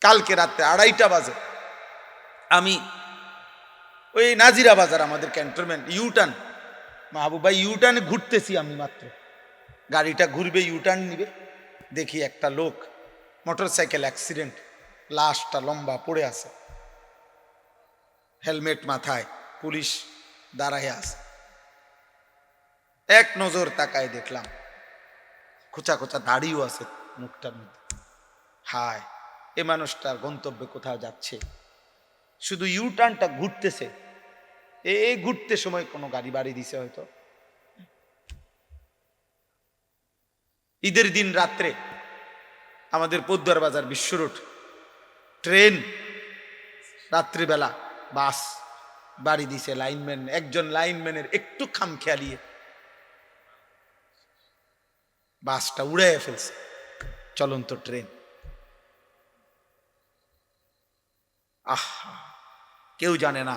কালকে রাত্রে 2:30 বাজে আমি ওই নাজিরা বাজার আমাদের ক্যান্টনমেন্ট ইউটার্ন মাহবুব ভাই ইউটার্নে ঘুরতেছি আমি মাত্র, গাড়িটা ঘুরবে ইউটার্ন নিবে, দেখি একটা লোক মোটরসাইকেল অ্যাক্সিডেন্ট, লাশটা লম্বা পড়ে আছে, হেলমেট মাথায়, পুলিশ দাঁড়ায় আছে। এক নজর তাকায় দেখলাম খোঁচা খোঁচা দাড়িও আছে মুখটার মধ্যে। হায়, এ মানুষটার গন্তব্যে কোথাও যাচ্ছে, শুধু ইউটার্নটা ঘুরতেছে, এই ঘুরতে সময় কোনো গাড়ি বাড়ি দিছে হয়তো। ঈদের দিন রাত্রে আমাদের পদ্মার বাজার বিশ্ব রোড ট্রেন, রাত্রিবেলা বাস বাড়ি দিছে লাইনম্যান, একজন লাইনম্যানের একটু খামখেয়ালিয়ে বাসটা উড়াইয়া ফেলছে, চলন্ত ট্রেন। আহা, কেউ জানে না,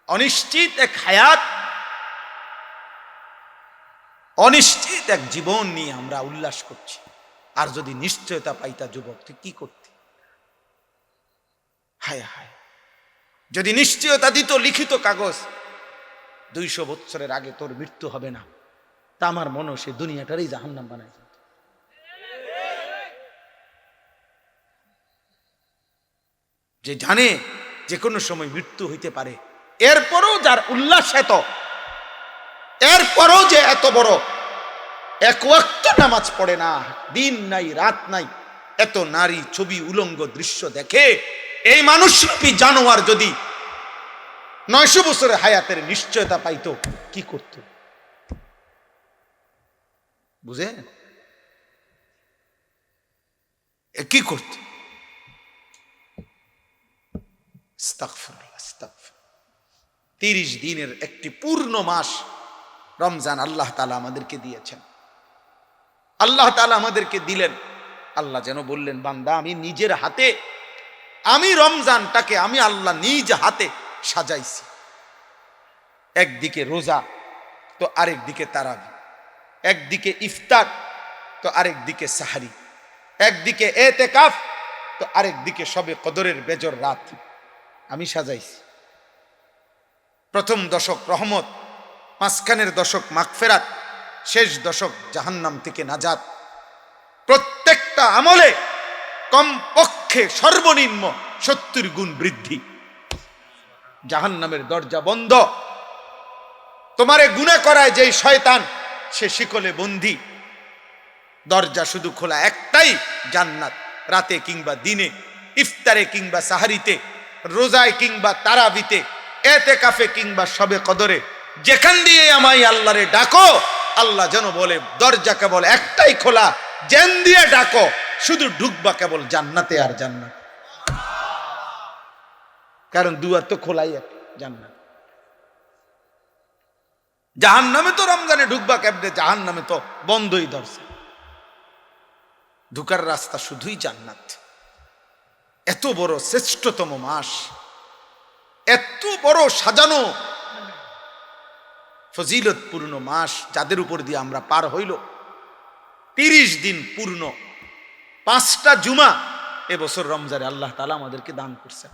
অনিশ্চিত এক হায়াত, অনিশ্চিত এক জীবন নিয়ে আমরা উল্লাস করছি। আর যদি নিশ্চয়তা পাইতা যুবক, তুই কি করতি? হায় হায়, যদি নিশ্চয়তা দিত লিখিত কাগজ 200 বছরের আগে তোর মৃত্যু হবে না, তা আমার মনে সে দুনিয়াটারই জাহান্নাম বানায়। যে জানে যে কোনো সময় মৃত্যু হইতে পারে, এরপরও যার উল্লাস এত, এরপরও যে এত বড়, এক ওয়াক্ত নামাজ পড়ে না, দিন নাই রাত নাই, এত নারী ছবি উলঙ্গ দৃশ্য দেখে, এই মানুষরূপী জানোয়ার যদি 900 বছরের হায়াতের নিশ্চয়তা পাইতো, কি করত? বুঝে কি করত? 30 দিনের একটি পূর্ণ মাস রমজান আল্লাহ তাআলা আমাদেরকে দিয়েছেন। আল্লাহ তাআলা আমাদেরকে দিলেন, আল্লাহ যেন বললেন, বান্দা আমি নিজের হাতে, আমি রমজানটাকে আমি আল্লাহ নিজ হাতে সাজাইছি। একদিকে রোজা তো আরেক দিকে তারাবি, একদিকে ইফতার তো আরেক দিকে সাহারি, একদিকে এতেকাফ তো আরেক দিকে শবে কদরের বেজর রাত আমি সাজাইছি। প্রথম দশক রহমত, মাঝখানের দশক মাগফিরাত, শেষ দশক জাহান্নাম থেকে নাজাত। প্রত্যেকটা আমলে কমপক্ষে সর্বনিম্ন 70 গুণ বৃদ্ধি। জাহান্নামের দরজা বন্ধ, তোমারে গুনাহ করায় যেই শয়তান, সে শিকলে বন্দী। দরজা শুধু খোলা একটাই, জান্নাত। রাতে কিংবা দিনে, ইফতারে কিংবা সাহারিতে, রোজায় কিংবা তারাবিতে, এতেকাফে কিংবা শবে কদরে, যেখান দিয়ে আমায় আল্লাহরে ডাকো, আল্লাহ যেন বলে দরজা কেবল একটাই খোলা, জেন দিয়ে ডাকো, শুধু ঢুকবা কেবল জান্নাতে আর জান্নাত। কারণ দুয়ার তো খোলাই এক, জান্নাত। জাহান্নামে তো রমজানে ঢুকবা কেমনে, জাহান্নামে তো বন্ধই ধরছে, ঢুকার রাস্তা শুধুই জান্নাত। এত বড় শ্রেষ্ঠতম মাস, এত বড় সাজানো ফজিলতপূর্ণ মাস, যাদের উপর দিয়ে আমরা পার হইল 30 দিন পূর্ণ, 5টা জুমা এবছর রমজানে আল্লাহ তাআলা আমাদেরকে দান করছেন।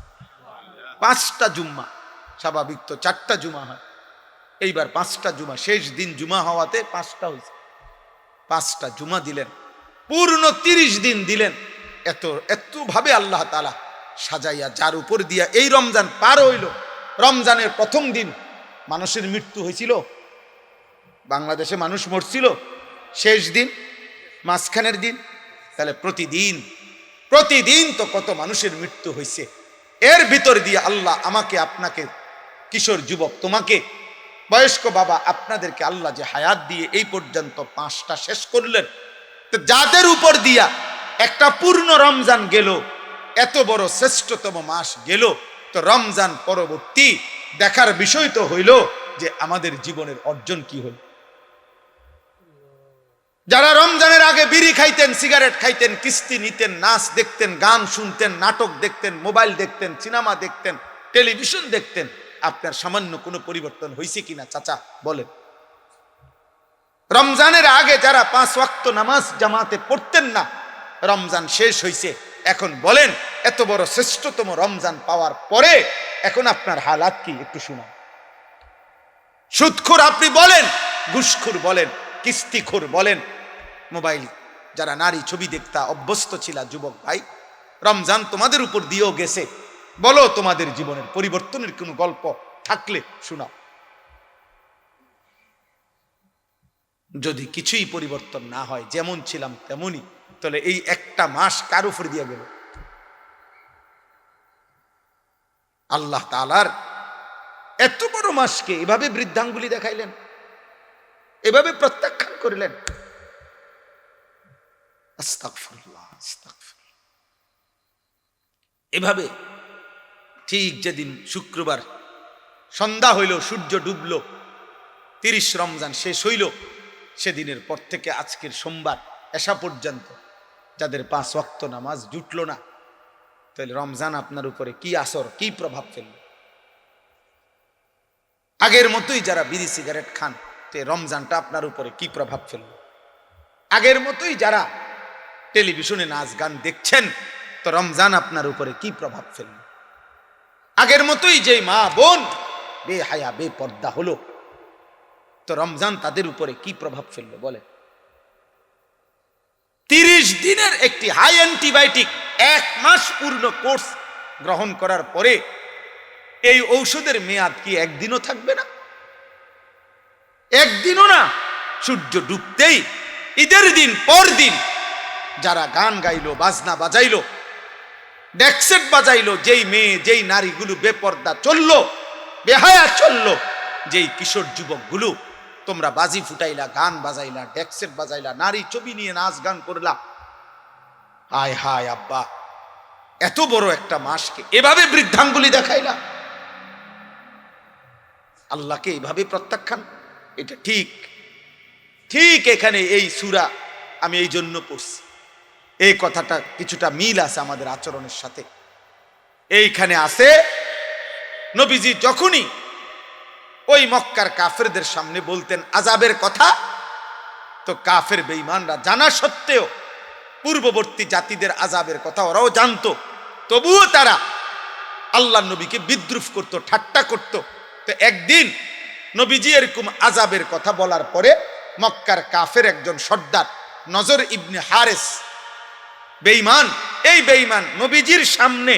5টা জুম্মা, স্বাভাবিক তো 4টা জুমা হয়, এইবার 5টা জুমা, শেষ দিন জুমা হওয়াতে 5টা হয়েছে। 5টা জুমা দিলেন, পূর্ণ 30 দিন দিলেন। এত ভাবে আল্লাহ তাআলা সাজাইয়া, যার উপর দিয়া এই রমজান পার হইল। রমজানের প্রথম দিন মানুষের মৃত্যু হয়েছিল, বাংলাদেশে মানুষ মরছিল, শেষ দিন, মাঝখানের দিন, তাহলে প্রতিদিন তো কত মানুষের মৃত্যু হয়েছে। এর ভিতর দিয়ে আল্লাহ আমাকে, আপনাকে, কিশোর যুবক, তোমাকে, বয়স্ক বাবা, আপনাদেরকে আল্লাহ যে হায়াত দিয়ে এই পর্যন্ত 5টা শেষ করলেন, তো যাদের উপর দিয়া একটা পূর্ণ রমজান গেল, এত বড় শ্রেষ্ঠতম মাস গেল, তো রমজান পরবর্তী দেখার বিষয় তো হইল যে আমাদের জীবনের অর্জন কি হল। যারা রমজানের আগে বিড়ি খাইতেন, সিগারেট খাইতেন, কিস্তি নিতেন, নাচ দেখতেন, গান শুনতেন, নাটক দেখতেন, মোবাইল দেখতেন, সিনেমা দেখতেন, টেলিভিশন দেখতেন, আপনার সামান্য কোনো পরিবর্তন হয়েছে কিনা চাচা বলেন? রমজানের আগে যারা 5 ওয়াক্ত নামাজ জামাতে পড়তেন না, রমজান শেষ হয়েছে, এখন বলেন, এত বড় শ্রেষ্ঠতম রমজান পাওয়ার পরে এখন আপনার হালাত কি একটু শুনান। সুদখোর আপনি বলেন, ঘুষখোর বলেন, কিস্তিখোর বলেন, মোবাইল যারা নারী ছবি দেখতা অভ্যস্ত ছিলা যুবক ভাই, রমজান তোমাদের উপর দিয়েও গেছে, বলো তোমাদের জীবনের পরিবর্তনের কোনো গল্প থাকলে শোনাও। যদি কিছুই পরিবর্তন না হয়, যেমন ছিলাম তেমনই, তাহলে এই একটা মাস কার উপর দিয়ে গেল? আল্লাহ তাআলার এত বড় মাসকে এভাবে বৃদ্ধাঙ্গুলি দেখাইলেন, এভাবে প্রত্যাখ্যান করিলেন। আস্তাগফিরুল্লাহ, আস্তাগফিরুল্লাহ। এভাবে ঠিক যেদিন শুক্রবার সন্ধ্যা হইল, সূর্য ডুবল, 30 রমজান শেষ হইল, সেদিনের পর থেকে আজকের সোমবার এশা পর্যন্ত যাদের 5 ওয়াক্ত নামাজ জুটল না, তাহলে রমজান আপনার উপরে কি আসর, কি প্রভাব ফেলল? আগের মতোই যারা বিড়ি সিগারেট খান, তো রমজানটা আপনার উপরে কি প্রভাব ফেলল? আগের মতোই যারা টেলিভিশনে নাচ গান দেখছেন, তো রমজান আপনার উপরে কি প্রভাব ফেলল? আগের মতোই যে মা বোন বেহায়া বেপর্দা হলো, তো রমজান তাদের উপরে কি প্রভাব ফেললো বলে? 30 দিনের একটি হাই অ্যান্টিবায়োটিক 1 মাস পূর্ণ কোর্স গ্রহণ করার পরে এই ঔষধের মেয়াদ কি একদিনও থাকবে না? একদিনও না। সূর্য ডুবতেই ঈদের দিন পর দিন যারা গান গাইলো, বাজনা বাজাইলো, ডেক্সেট বাজাইলো, যেই মেয়ে যেই নারীগুলো বেপর্দা চললো, বেহায়া চললো, যেই কিশোর যুবকগুলো তোমরা বাজি ফুটাইলা, গান বাজাইলা, ডেক্সেট বাজাইলা, নারী ছবি নিয়ে নাচ গান করলা, হায় হায় আব্বা, এত বড় একটা মাসকে এভাবে বৃদ্ধাঙ্গুলি দেখাইলা, আল্লাহকে এইভাবে প্রত্যাখ্যান, এটা ঠিক? ঠিক এখানে এই সূরা আমি এই জন্য পড়ছি, এই কথাটা কিছুটা মিল আছে আমাদের আচরণের সাথে। এইখানে আছে, নবীজি যখনই ওই মক্কার কাফেরদের সামনে বলতেন আযাবের কথা, তো কাফের বেঈমানরা জানা সত্ত্বেও, পূর্ববর্তী জাতিদের আযাবের কথা ওরাও জানতো, তবুও তারা আল্লাহর নবীকে বিদ্রুপ করত, ঠাট্টা করত। তো একদিন নবীজি এরকম আযাবের কথা বলার পরে মক্কার কাফের একজন সর্দার নজর ইবনে হারেস বেঈমান, এই বেঈমান নবীজির সামনে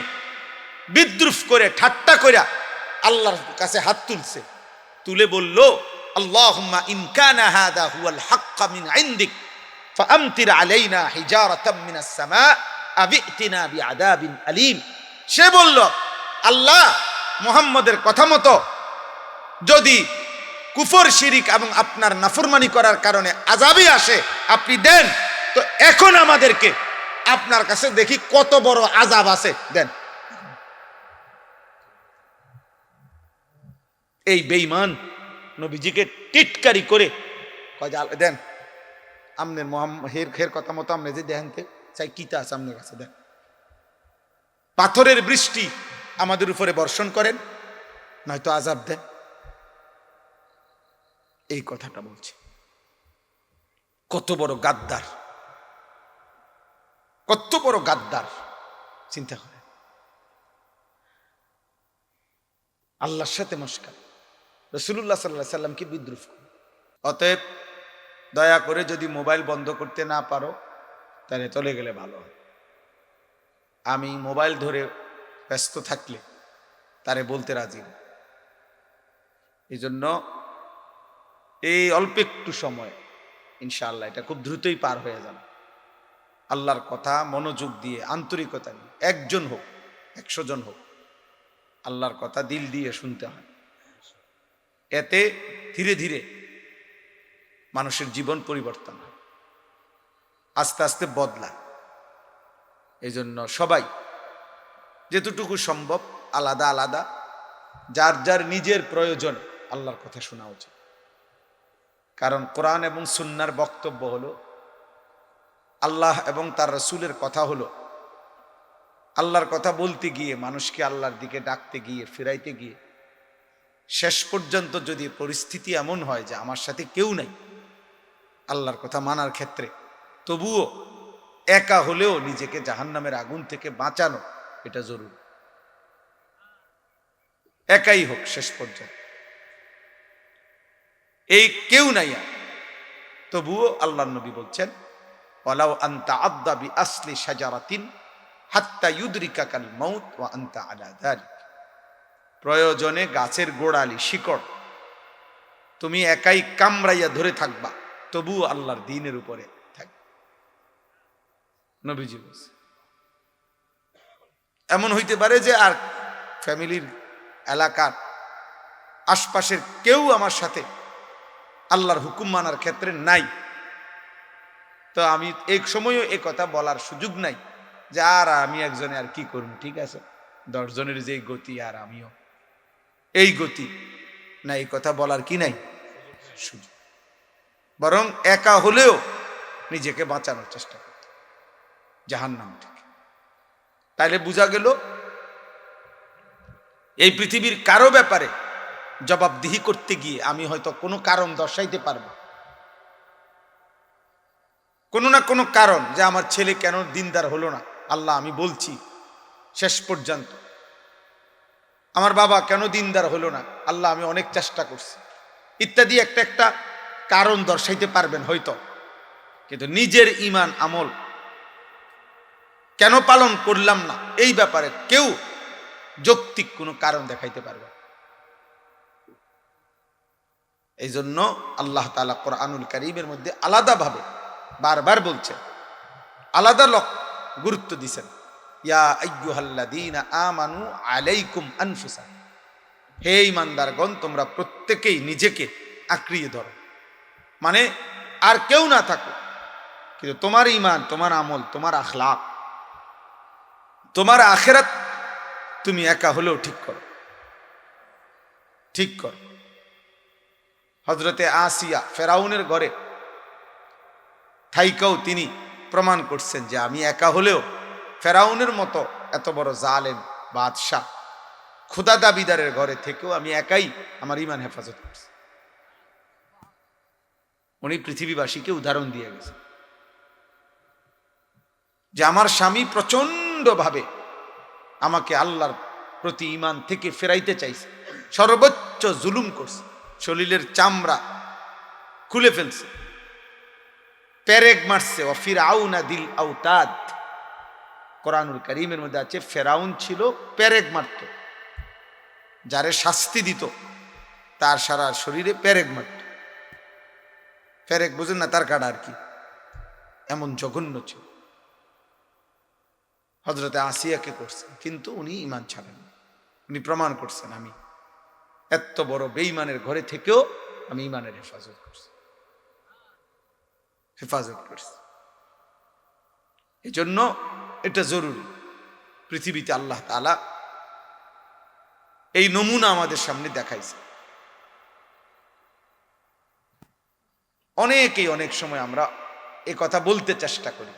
বিদ্রুপ করে ঠাট্টা করে আল্লাহর কাছে হাত তুলছে, তুলে বলল, আল্লাহুম্মা ইন কানা হাদা হুয়াল হাক্কা মিন ইনদিক ফাআমতির আলাইনা হিজারাতাম মিনাস সামা আবিতিনা বিআযাবিন আলীম। সে বলল, আল্লাহ, মুহাম্মদের কথা মতো যদি কুফর শিরিক এবং আপনার নাফরমানি করার কারণে আযাবই আসে, আপনি দেন, তো এখন আমাদেরকে আপনার কাছে দেখি কত বড় আযাব আছে, দেন। এই বেঈমান নবীজিকে টিটকারি করে কয়, দেন আমনের হের কথা মতো আপনি যে দেখেন চাই কিতা আছে আপনার কাছে, দেন, পাথরের বৃষ্টি আমাদের উপরে বর্ষণ করেন, নয়তো আযাব দেন। এই কথাটা বলছে। কত বড় গাদ্দার, কত বড় গাদ্দার, চিন্তা করে। আল্লাহর সাথে মস্কার, রাসূলুল্লাহ সাল্লাল্লাহু আলাইহি সাল্লামকে বিদ্রুপ করে। অতএব দয়া করে যদি মোবাইল বন্ধ করতে না পারো, তাহলে চলে গেলে ভালো হয়। আমি মোবাইল ধরে ব্যস্ত থাকলে তারে বলতে রাজি। এই জন্য এই অল্প একটু সময় ইনশাআল্লাহ এটা খুব দ্রুতই পার হয়ে যাবে। আল্লাহর কথা মনোযোগ দিয়ে, আন্তরিকতা নিয়ে, 1 জন হোক 100 জন হোক, আল্লাহর কথা দিল দিয়ে শুনতে হয়। এতে ধীরে ধীরে মানুষের জীবন পরিবর্তন হয়, আস্তে আস্তে বদলায়। এই জন্য সবাই যেতটুকু সম্ভব আলাদা আলাদা যার যার নিজের প্রয়োজন আল্লাহর কথা শোনা উচিত। কারণ কোরআন এবং সুন্নাহর বক্তব্য হলো, আল্লাহ এবং তার রাসূলের কথা হলো, আল্লাহর কথা বলতে গিয়ে, মানুষকে আল্লাহর দিকে ডাকতে গিয়ে, ফিরাইতে গিয়ে শেষ পর্যন্ত যদি পরিস্থিতি এমন হয় যে আমার সাথে কেউ নাই আল্লাহর কথা মানার ক্ষেত্রে, তবুও একা হলেও নিজেকে জাহান্নামের আগুন থেকে বাঁচানো এটা জরুরি। একাই হোক শেষ পর্যন্ত, এই কেউ নাই আর, তবুও আল্লাহর নবী বলছেন ওয়ালাউ আনতা আদদা বিআসলি শাজারাতিন হাত্তা ইউদরিকাকাল মাউত ওয়া আনতা আলা যালিক। প্রয়োজনে গাছের গোড়ালি শিকড় তুমি একাই কামড়াইয়া ধরে থাকবা, তবুও আল্লাহর দ্বীনের উপরে থাকবে। নবীজি বলছে এমন হইতে পারে যে আর ফ্যামিলির, এলাকার, আশপাশের কেউ আমার সাথে আল্লাহর হুকুম মানার ক্ষেত্রে নাই, তো আমি এক সময়ও এ কথা বলার সুযোগ নাই যে আর আমি একজনে আর কি করব, ঠিক আছে 10 জনের যে গতি আর আমিও এই গতি না, এই কথা বলার কি নাই সুযোগ। বরং একা হলেও নিজেকে বাঁচানোর চেষ্টা করতে জাহান্নাম থেকে। তাইলে বোঝা গেল এই পৃথিবীর কারো ব্যাপারে জবাবদিহি করতে গিয়ে আমি হয়তো কোনো কারণ দর্শাইতে পারবো, কোনো না কোনো কারণ, যে আমার ছেলে কেন দিনদার হলো না, আল্লাহ আমি বলছি শেষ পর্যন্ত। আমার বাবা কেন দিনদার হলো না, আল্লাহ আমি অনেক চেষ্টা করছি, ইত্যাদি একটা একটা কারণ দর্শাইতে পারবেন হয়তো। কিন্তু নিজের ঈমান আমল কেন পালন করলাম না, এই ব্যাপারে কেউ যৌক্তিক কোনো কারণ দেখাইতে পারবে। এই জন্য আল্লাহ তাআলা কোরআনুল কারীমের মধ্যে আলাদাভাবে বারবার বলছেন, আলাদা গুরুত্ব দিছেন, ইয়া আইয়ুহাল্লাযীনা আমানু আলাইকুম আনফুসাকুম, হে ঈমানদারগণ তোমরা প্রত্যেকেই নিজেকে আঁকড়িয়ে ধরো। মানে আর কেউ না থাকুক, কিন্তু তোমার ঈমান, তোমার আমল, তোমার আখলাক, তোমার আখিরাত তুমি একা হলেও ঠিক করো, ঠিক করো। হযরতে আসিয়া ফেরাউনের ঘরে থাইকাও তিনি প্রমাণ করছেন যে আমি একা হলেও ফেরাউনের মতো এত বড় জালেম বাদশাহ খোদা দাবিদারের ঘরে থেকেও আমি একাই আমার ঈমান হেফাজত করছি। উনি পৃথিবীবাসীকে উদাহরণ দিয়ে গেছেন যে আমার স্বামী প্রচন্ড ভাবে আমাকে আল্লাহর প্রতি ঈমান থেকে ফেরাইতে চাইছে, সর্বোচ্চ জুলুম করছে, শরীরের চামড়া খুলে ফেলছে, পেরেক মারছে। ও ফিরআউনা দিল আওতাদ, কোরআনুল কারীমের মধ্যে আছে ফেরাউন ছিল পেরেক মারত, যারে শাস্তি দিত তার সারা শরীরে পেরেক মারত। পেরেক বুঝেন না, তার কাটা আর কি, এমন জঘন্য ছিল। হযরতে আসিয়াকে করছেন, কিন্তু উনি ঈমান ছাড়েন, উনি প্রমাণ করছেন আমি এত বড় বেঈমানের ঘরে থেকেও আমি ঈমানের হেফাজত করছি, হেফাজত করছি। এই জন্য এটা জরুরি। পৃথিবীতে আল্লাহ তাআলা এই নমুনা আমাদের সামনে দেখাইছে। অনেকেই অনেক সময় আমরা এ কথা বলতে চেষ্টা করি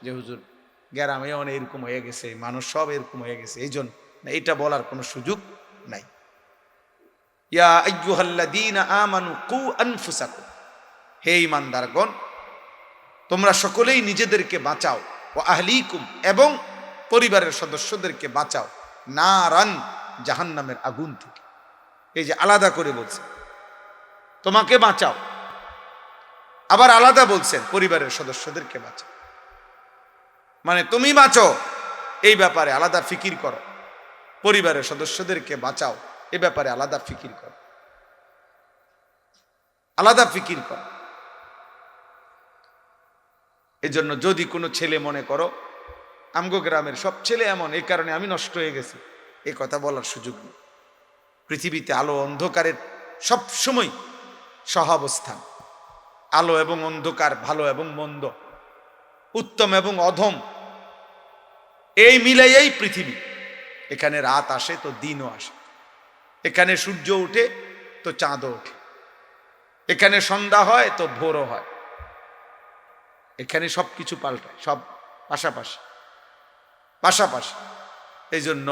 যে হুজুর গ্রামে অনেক এরকম হয়ে গেছে, মানুষ সব এরকম হয়ে গেছে, এই জন্য এটা বলার কোনো সুযোগ নাই। ইয়া আইয়ুহাল্লাযীনা আমানু কু আনফুসাকুম, হে ঈমানদারগণ তোমরা সকলেই নিজেদেরকে বাঁচাও, ওয়া আহলিকুম এবং পরিবারের সদস্যদেরকে বাঁচাও, নারান জাহান্নামের আগুন থেকে। এই যে আলাদা করে বলছে তোমাকে বাঁচাও, আবার আলাদা বলছেন পরিবারের সদস্যদেরকে বাঁচাও। মানে তুমি বাঁচো এই ব্যাপারে আলাদা ফিকির করো, পরিবারের সদস্যদেরকে বাঁচাও এ ব্যাপারে আলাদা ফিকির করো, আলাদা ফিকির করো। এজন্য যদি কোনো ছেলে মনে করো আমগো গ্রামের সব ছেলে এমন, এই কারণে আমি নষ্ট হয়ে গেছি, এই কথা বলার সুযোগ নেই। পৃথিবীতে আলো অন্ধকারের সব সময় সহাবস্থান, আলো এবং অন্ধকার, ভালো এবং মন্দ, উত্তম এবং অধম, এই মিলাইয়াই পৃথিবী। এখানে রাত আসে তো দিনও আসে, এখানে সূর্য ওঠে তো চাঁদও ওঠে, এখানে সন্ধ্যা হয় তো ভোরও হয়, এখানে সবকিছু পাল্টায়, সব পাশাপাশি পাশাপাশি। এই জন্য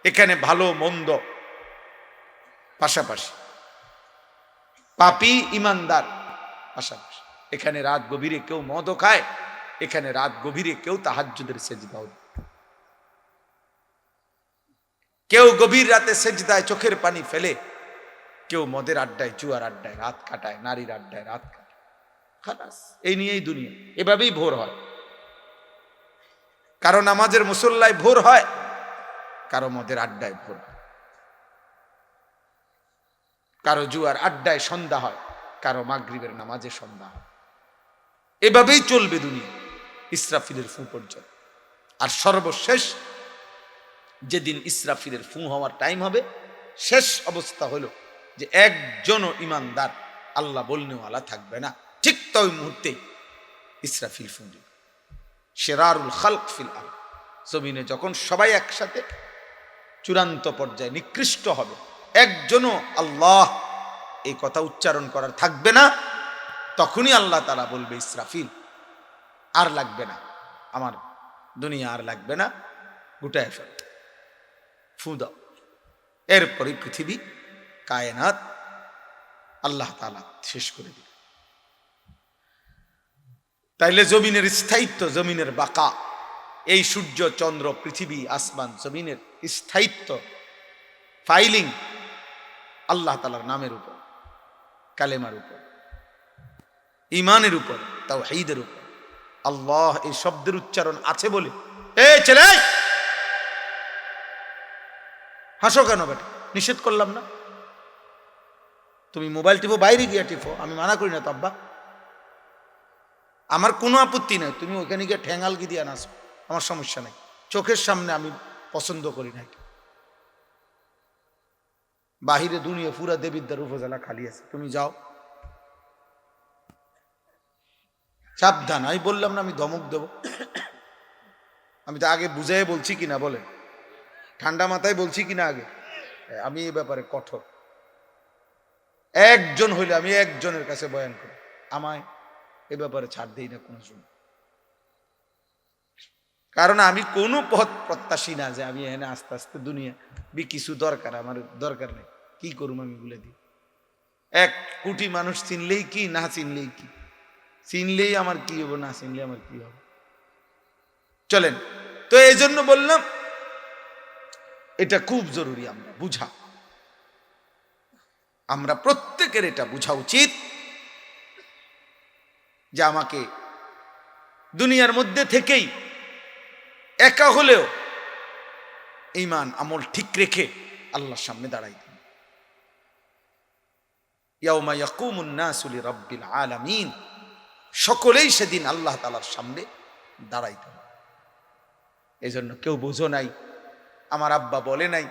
এখানে ভালো মন্দ পাশাপাশি, পাপী ইমানদার পাশাপাশি। এখানে রাত গভীরে কেউ মদও খায়, এখানে রাত গভীরে কেউ তাহাজ্জুদের সেজদাও দেয়, কেউ গভীর রাতে সেজদায় চোখের পানি ফেলে, কেউ মদের আড্ডায় জুয়ার আড্ডায় রাত কাটায়, নারীর আড্ডায় রাত কাটায়। খালাস, এই নিয়েই দুনিয়া। এভাবেই ভোর হয়। কারো নামাজের মুসল্লায় ভোর হয়, কারো মদের আড্ডায় ভোর হয়, কারো জুয়ার আড্ডায় সন্ধ্যা হয়, কারো মাগরিবের নামাজে সন্ধ্যা হয়। এভাবেই চলবে দুনিয়া ইসরাফিলের ফু পর্যন্ত। আর সর্বশেষ যেদিন ইসরাফিলের ফু হওয়ার টাইম হবে, শেষ অবস্থা হলো যে একজনও ইমানদার আল্লাহ বলনেওয়ালা থাকবে না। ঠিক তো ওই মুহূর্তে ইসরাফিল ফু দিবে। শেরারুল খালক ফিল আরদ, জমিনে যখন সবাই একসাথে চূড়ান্ত পর্যায়ে নিকৃষ্ট হবে, একজনও আল্লাহ এই কথা উচ্চারণ করার থাকবে না, তখনই আল্লাহ তাআলা বলবে ইসরাফিল আর লাগবে না, আমার দুনিয়া আর লাগবে না, গুটায় ফেল, ফু দাও। এরপরে পৃথিবী কায়নাত আল্লাহ তাআলা শেষ করে দিবে। তাইলে জমিনের স্থায়িত্ব, জমিনের বাকা, এই সূর্য চন্দ্র পৃথিবী আসমান জমিনের স্থায়িত্ব ফাইলিং আল্লাহ তাআলার নামের উপর, কালেমার উপর, ইমানের উপর, তাওহীদের উপর। আল্লাহ এই শব্দের উচ্চারণ আছে বলে, এই ছেলে হাসো কেন বেটা? নিষেধ করলাম না? তুমি মোবাইল টিপো, বাইরে গিয়ে টিপো, আমি মানা করি না তো আব্বা, আমার কোনো আপত্তি নাই। তুমি ওইখানে গিয়ে ঠ্যাঙ্গালগি দিয়ে নাচো, আমার সমস্যা নাই। চোখের সামনে আমি পছন্দ করি না। বাহিরে দুনিয়া পুরা দেবিদ্বার উপজেলা খালি আছে, তুমি যাও, সাবধান। আমি বললাম না আমি ধমক দেব? আমি তো আগে বুঝাই বলছি কিনা বলে, ঠান্ডা মাথায় বলছি কিনা আগে? আমি এই ব্যাপারে কঠোর। একজন হইলে আমি একজনের কাছে বয়ান করি, আমায় এ ব্যাপারে ছাড় দেই না কোনো সময়। কারণ আমি কোনো পথ প্রত্যাশী না যে আমি এখানে আস্তে আস্তে দুনিয়া কিছু দরকার, আমার দরকার নেই। কি করুম আমি বলে দিই, 1 কোটি মানুষ চিনলেই কি, না চিনলেই কি, চিনলেই আমার কি হবে, না চিনলে আমার কি হবে। চলেন, তো এই জন্য বললাম এটা খুব জরুরি আমরা বুঝা, আমরা প্রত্যেকের এটা বুঝা উচিত যে আমাকে দুনিয়ার মধ্যে থেকেই একা হলেও ঈমান আমল ঠিক রেখে আল্লাহর সামনে দাঁড়াইতে হবে। ইয়াউমা ইয়াকুমুন নাসু লিরাব্বিল আলামিন, সকলেই সেদিন আল্লাহ তাআলার সামনে দাঁড়াইতে হবে। এজন্য কেউ বুঝো নাই, আমার আব্বা বলে নাই,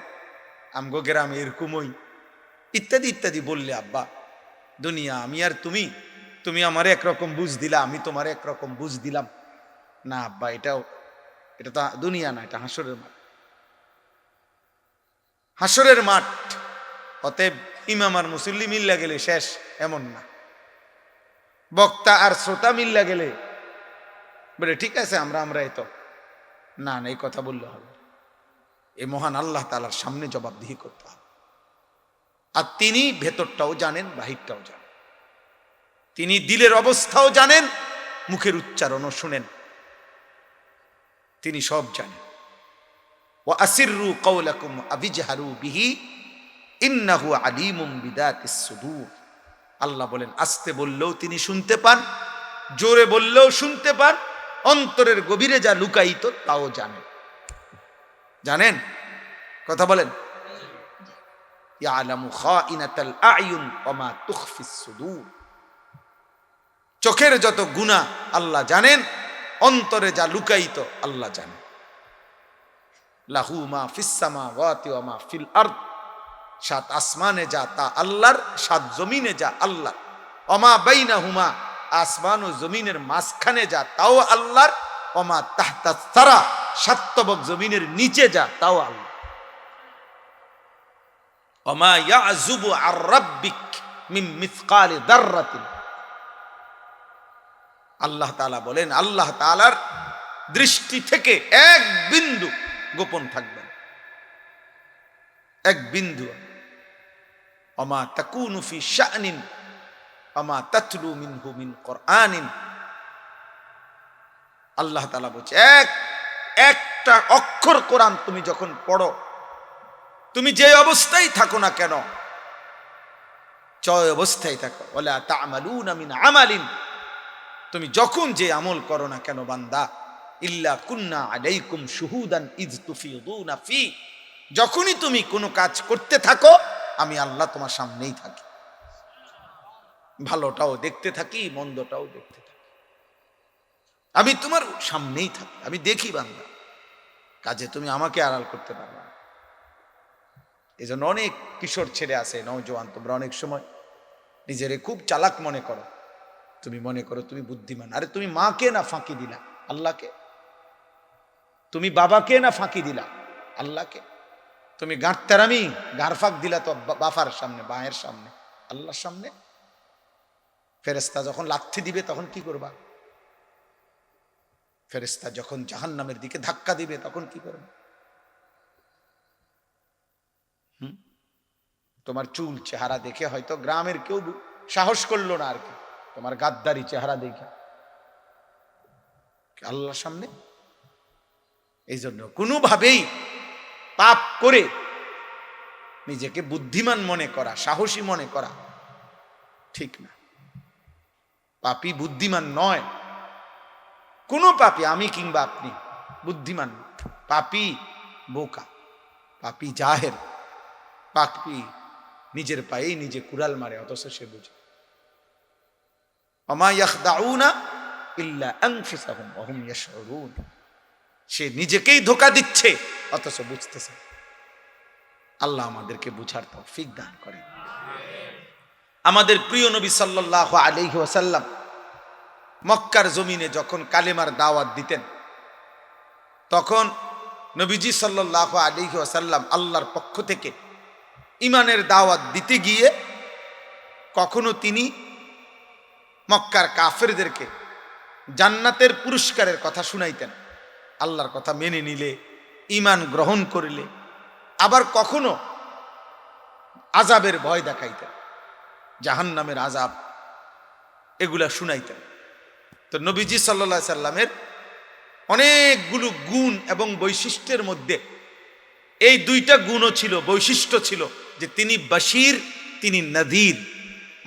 আমগো গ্রামে এরকমই ইত্যাদি ইত্যাদি বললে, আব্বা দুনিয়া আমি আর তুমি, তুমি আমার একরকম বুঝ দিলা, আমি তোমার একরকম বুঝ দিলাম না। আব্বা এটা তো দুনিয়া না, এটা হাসরের মাঠ। হাসরের মাঠ, অতএব ইমাম আর মুসল্লি মিল্লা গেলে শেষ এমন না, বক্তা আর শ্রোতা মিল্লা গেলে বলে ঠিক আছে আমরা এত না, এই কথা বললে হবে। এই মহান আল্লাহ তাআলার সামনে জবাবদিহি করতে হবে। আর তিনি ভেতরটাও জানেন, বাহিরটাও জানেন, তিনি দিলের অবস্থাও জানেন, মুখের উচ্চারণও শুনেন, তিনি সব জানেন। ওয়া আসিররু কাওলাকুম আবিজহারু বিহি ইন্নাহু আলিমুম বিদাতিস সুদূর। আল্লাহ বলেন আস্তে বললেও তিনি শুনতে পান, জোরে বললেও শুনতে পান, অন্তরের গভীরে যা লুকায়িত তাও জানেন। জানেন? কথা বলেন। ইয়ালামু খাইনাতাল আয়ুন ওয়া মা তুখফিস সুদূর। চোখের যত গুনাহ আল্লাহ জানেন, অন্তরে যা লুকায়িত আল্লাহ জানেন। লাহু মা ফিস সামাওয়াতি ওয়া মা ফিল আরদ, 7 আসমানে যা তা আল্লাহর, 7 জমিনে যা আল্লাহর। ওয়া মা বাইনাহুমা, আসমান ও জমিনের মাঝখানে যা তাও আল্লাহর। ওয়া মা তাহতাস সারা, 7 তবক জমিনের নিচে যা তাও আল্লাহ। ওয়া মা ইয়াযুবু আর রাব্বিক মিন মিসকালি যাররাতিন। আল্লাহ তাআলা বলেন আল্লাহ তাআলার দৃষ্টি থেকে 1 বিন্দু গোপন থাকবে না, 1 বিন্দু। ওমা তাকুনু ফি শানিন ওমা তাতলু মিনহু মিন কুরআনিন। আল্লাহ তাআলা বলছে, একটা অক্ষর কোরআন তুমি যখন পড়ো, তুমি যে অবস্থায় থাকো না কেন, চয় অবস্থায় থাকো, ওয়ালা তা'মালুনা মিন আমালিন, তুমি যখন যে আমল করো না কেন বান্দা, ইল্লা কুন্না আলাইকুম শুহুদান ইয তুফিদুনা ফি, যখনই তুমি কোনো কাজ করতে থাকো আমি আল্লাহ তোমার সামনেই থাকি, ভালোটাও দেখতে থাকি মন্দটাও দেখতে থাকি, আমি তোমার সামনেই থাকি, আমি দেখি বান্দা, কাজে তুমি আমাকে আড়াল করতে পারবে না। এই জন্য অনেক কিশোর ছেলে আছে, নওজোয়ান, তোমরা অনেক সময় নিজেরে খুব চালাক মনে করো, তুমি মনে করো তুমি বুদ্ধিমান। আরে তুমি মাকে না ফাঁকি দিলা আল্লাহকে, তুমি বাবাকে না ফাঁকি দিলা আল্লাহকে, তুমি গাঁটতারামি গারফাক দিলা তো বাফার সামনে, বায়ের সামনে, আল্লাহর সামনে। ফেরেশতা যখন লাথি দিবে তখন কি করবা? ফেরেশতা যখন জাহান্নামের দিকে ধাক্কা দিবে তখন কি করবে? তোমার চুল চেহারা দেখে হয়তো গ্রামের কেউ সাহস করলো না আর কি, তোমার গাদ্দারি চেহারা দেখে আল্লাহর সামনে। এই জন্য কোনোভাবেই পাপ করে নিজেকে বুদ্ধিমান মনে করা, সাহসী মনে করা ঠিক না। পাপী বুদ্ধিমান নয়, কোন পাপী, আমি কিংবা আপনি বুদ্ধিমান। পাপী বোকা, পাপী জাহেল, পাপী নিজের পায়েই নিজে কুড়াল মারে, অথচ সে বুঝে। ওমা ইয়াখদাউনা ইল্লা আনফুসাহুম ওয়া হুম ইয়াশউরুন, সে নিজেকেই ধোঁকা দিচ্ছে অথচ বুঝতেছে। আল্লাহ আমাদেরকে বুঝার তৌফিক দান করেন। আমাদের প্রিয় নবী সাল্লাল্লাহু আলাইহি ওয়াসাল্লাম মক্কার জমিনে যখন কালেমার দাওয়াত দিতেন, তখন নবীজি সাল্লাল্লাহু আলাইহি ওয়াসাল্লাম আল্লাহর পক্ষ থেকে ঈমানের দাওয়াত দিতে গিয়ে কখনো তিনি মক্কার কাফেরদেরকে জান্নাতের পুরস্কারের কথা শুনাইতেন, আল্লাহর কথা মেনে নিলে, ঈমান গ্রহণ করিলে। আবার কখনো আযাবের ভয় দেখাইতেন, জাহান্নামের আযাব, এগুলা শুনাইতেন। তো নবীজি সাল্লাল্লাহু আলাইহি সাল্লামের অনেকগুলো গুণ এবং বৈশিষ্ট্যের মধ্যে এই দুইটা গুণও ছিল, বৈশিষ্ট্য ছিল, যে তিনি বাশীর, তিনি নাযীর,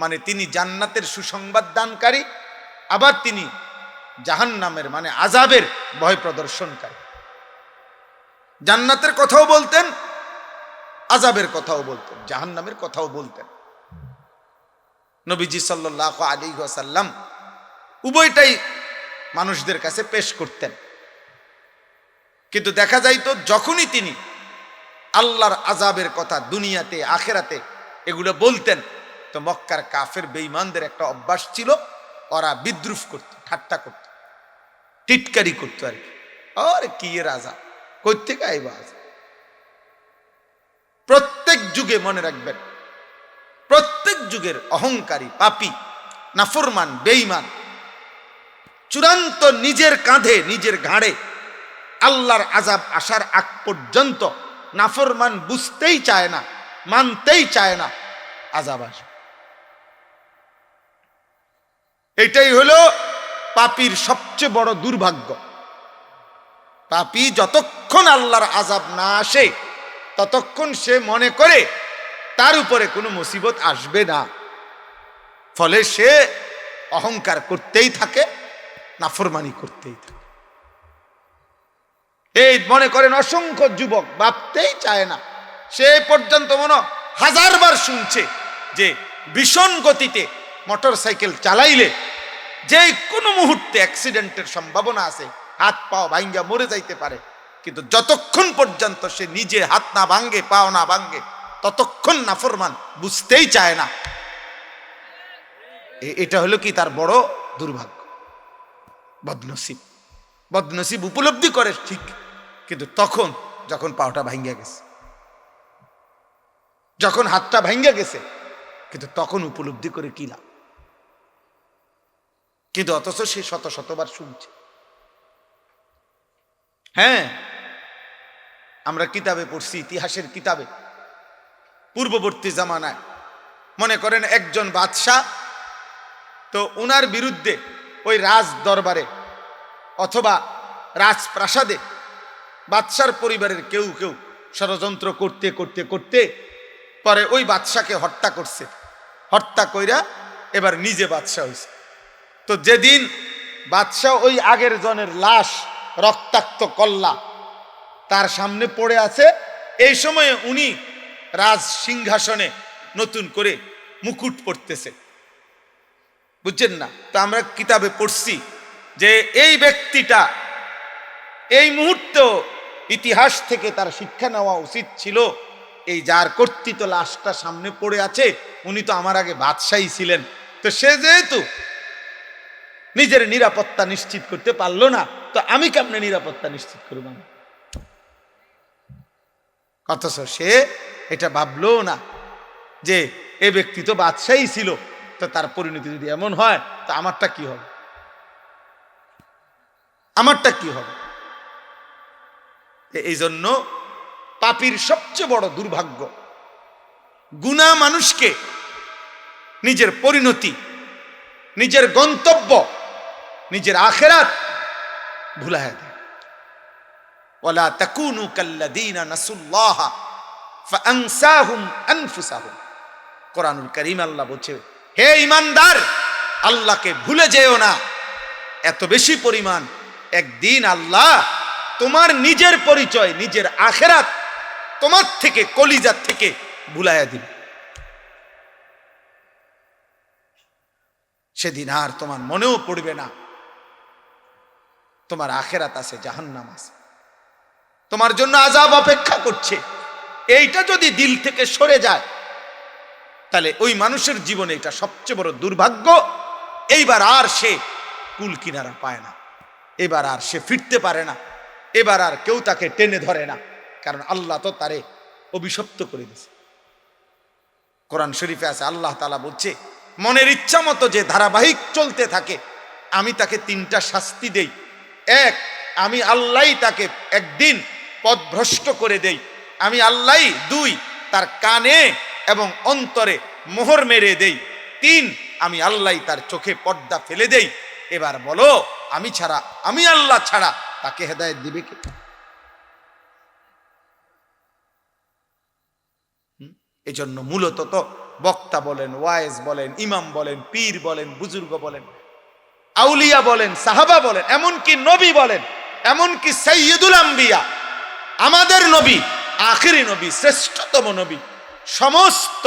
মানে তিনি জান্নাতের সুসংবাদ দানকারী, আবার তিনি জাহান্নামের মানে আযাবের ভয় প্রদর্শনকারী। জান্নাতের কথাও বলতেন, আযাবের কথাও বলতেন, জাহান্নামের কথাও বলতেন। নবীজি সাল্লাল্লাহু আলাইহি ওয়াসাল্লাম উভয়টাই মানুষদের কাছে পেশ করতেন। কিন্তু দেখা যাইতো যখনই তিনি আল্লাহর আযাবের কথা দুনিয়াতে আখিরাতে এগুলো বলতেন, তো মক্কার কাফের বেঈমানদের একটা অভ্যাস ছিল, ওরা বিদ্রুপ করত, ঠাট্টা করত, টিটকারি করতো আর কি, আরে কি এর আযাব, কই থেকে আইবা আযাব। প্রত্যেক যুগে মনে রাখবেন, প্রত্যেক যুগের অহংকারী, পাপী, নাফরমান, বেঈমান চূড়ান্ত নিজের কাঁধে, নিজের ঘাড়ে আল্লাহর আযাব আসার আগ পর্যন্ত নাফরমান বুঝতেই চায় না, মানতেই চায় না আযাব আসবে। এটাই হলো পাপীর সবচেয়ে বড় দুর্ভাগ্য। পাপী যতক্ষণ আল্লাহর আযাব না আসে ততক্ষণ সে মনে করে তার উপরে কোনো মুসিবত আসবে না, ফলে সে অহংকার করতেই থাকে, নাফরমানি করতেই থাকে। এই মনে করেন অসংখ্য যুবক ভাবতেই চায় না, সে পর্যন্ত মনে হাজারবার শুনছে যে ভীষণ গতিতে মোটর সাইকেল চালাইলে যে কোনো মুহূর্তে অ্যাক্সিডেন্টের সম্ভাবনা আছে, হাত পাও ভাঙ্গা মরে যাইতে পারে, কিন্তু যতক্ষণ পর্যন্ত সে নিজে হাত না ভাঙ্গে, পাও না ভাঙ্গে, ততক্ষণ নাফরমান বুঝতেই চায় না। এটা হলো কি তার বড় দুর্ভাগ্য, বদনসিব। বদনসিব উপলব্ধি করে ঠিক, কিন্তু তখন যখন পাওটা ভাঙ্গা গেছে, যখন হাতটা ভাঙ্গা গেছে, কিন্তু তখন উপলব্ধি করে কি লাভ। কিন্তু অথচ সে শত শতবার শুনছে। হ্যাঁ, আমরা কিতাবে পড়ছি, ইতিহাসের কিতাবে, পূর্ববর্তী জামানায় মনে করেন একজন বাদশাহ, তো উনার বিরুদ্ধে ওই রাজ দরবারে অথবা রাজপ্রাসাদে বাদশার পরিবারের কেউ কেউ ষড়যন্ত্র করতে করতে করতে পরে ওই বাদশাকে হত্যা করছে, হত্যা কইরা এবার নিজে বাদশা হয়েছে। তো যেদিন বাদশাহ ওই আগের জনের লাশ রক্তাক্ত কল্লা তার সামনে পড়ে আছে, এই সময়ে উনি রাজ সিংহাসনে নতুন করে মুকুট পড়তেছে, বুঝছেন না? তো আমরা কিতাবে পড়ছি যে এই ব্যক্তিটা এই মুহূর্তে ইতিহাস থেকে তার শিক্ষা নেওয়া উচিত ছিল, এই যার কর্তৃত্ব লাশটা সামনে পড়ে আছে উনি তো আমার আগে বাদশাহী ছিলেন, তো সে যেহেতু নিজের নিরাপত্তা নিশ্চিত করতে পারলো না, তো আমি কেমনে নিরাপত্তা নিশ্চিত করব? অথচ সে এটা ভাবলো না যে এ ব্যক্তি তো বাদশাহী ছিল, তো তার পরিণতি যদি এমন হয় তো আমারটা কি হবে, আমারটা কি হবে? এই জন্য পাপীর সবচেয়ে বড় দুর্ভাগ্য, গুনাহ মানুষকে নিজের পরিণতি, নিজের গন্তব্য, নিজের আখিরাত ভুলায় দেয়। ওয়ালা তাকুনু কাল্লাযীনা নাসুল্লাহা ফাআনসাহুম আনফুসাহুম। কোরআনুল কারীম আল্লাহ বলছে, হে ঈমানদার, আল্লাহকে ভুলে যেও না এত বেশি পরিমাণ, একদিন আল্লাহ তোমার নিজের পরিচয়, নিজের আখিরাত তোমার থেকে, কলিজার থেকে ভুলাইয়া দিবে। সেদিন আর তোমার মনেও পড়বে না তোমার আখিরাত আছে, জাহান্নাম আছে, তোমার জন্য আযাব অপেক্ষা করছে। এইটা যদি দিল থেকে সরে যায় তাহলে ওই মানুষের জীবনে এটা সবচেয়ে বড় দুর্ভাগ্য। এইবার আর সে কুল কিনারা পায় না, এবার আর সে ফিরতে পারে না, এবার আর কেউ তাকে টেনে ধরে না, কারণ আল্লাহ তো তারে অভিশপ্ত করে দিয়েছে। কোরআন শরীফে আছে, আল্লাহ তাআলা বলছে, মনের ইচ্ছা মতো যে ধারাবাহিক চলতে থাকে আমি তাকে তিনটা শাস্তি দেই। এক, আমি আল্লাহই তাকে একদিন পথভ্রষ্ট করে দেই, আমি আল্লাহই। দুই, তার কানে এবং অন্তরে মোহর মেরে দেই। তিন, আমি আল্লাহই তার চোখে পর্দা ফেলে দেই। এবার বলো, আমি আল্লাহ ছাড়া তাকে হেদায়েত দিবে কে? এই জন্য মূলত তো বক্তা বলেন, ওয়াইজ বলেন, ইমাম বলেন, পীর বলেন, বুজুর্গ বলেন, আউলিয়া বলেন, সাহাবা বলেন, এমনকি নবী বলেন, এমনকি সাইয়্যিদুল আম্বিয়া, আমাদের নবী, আখিরি নবী, শ্রেষ্ঠতম নবী, সমস্ত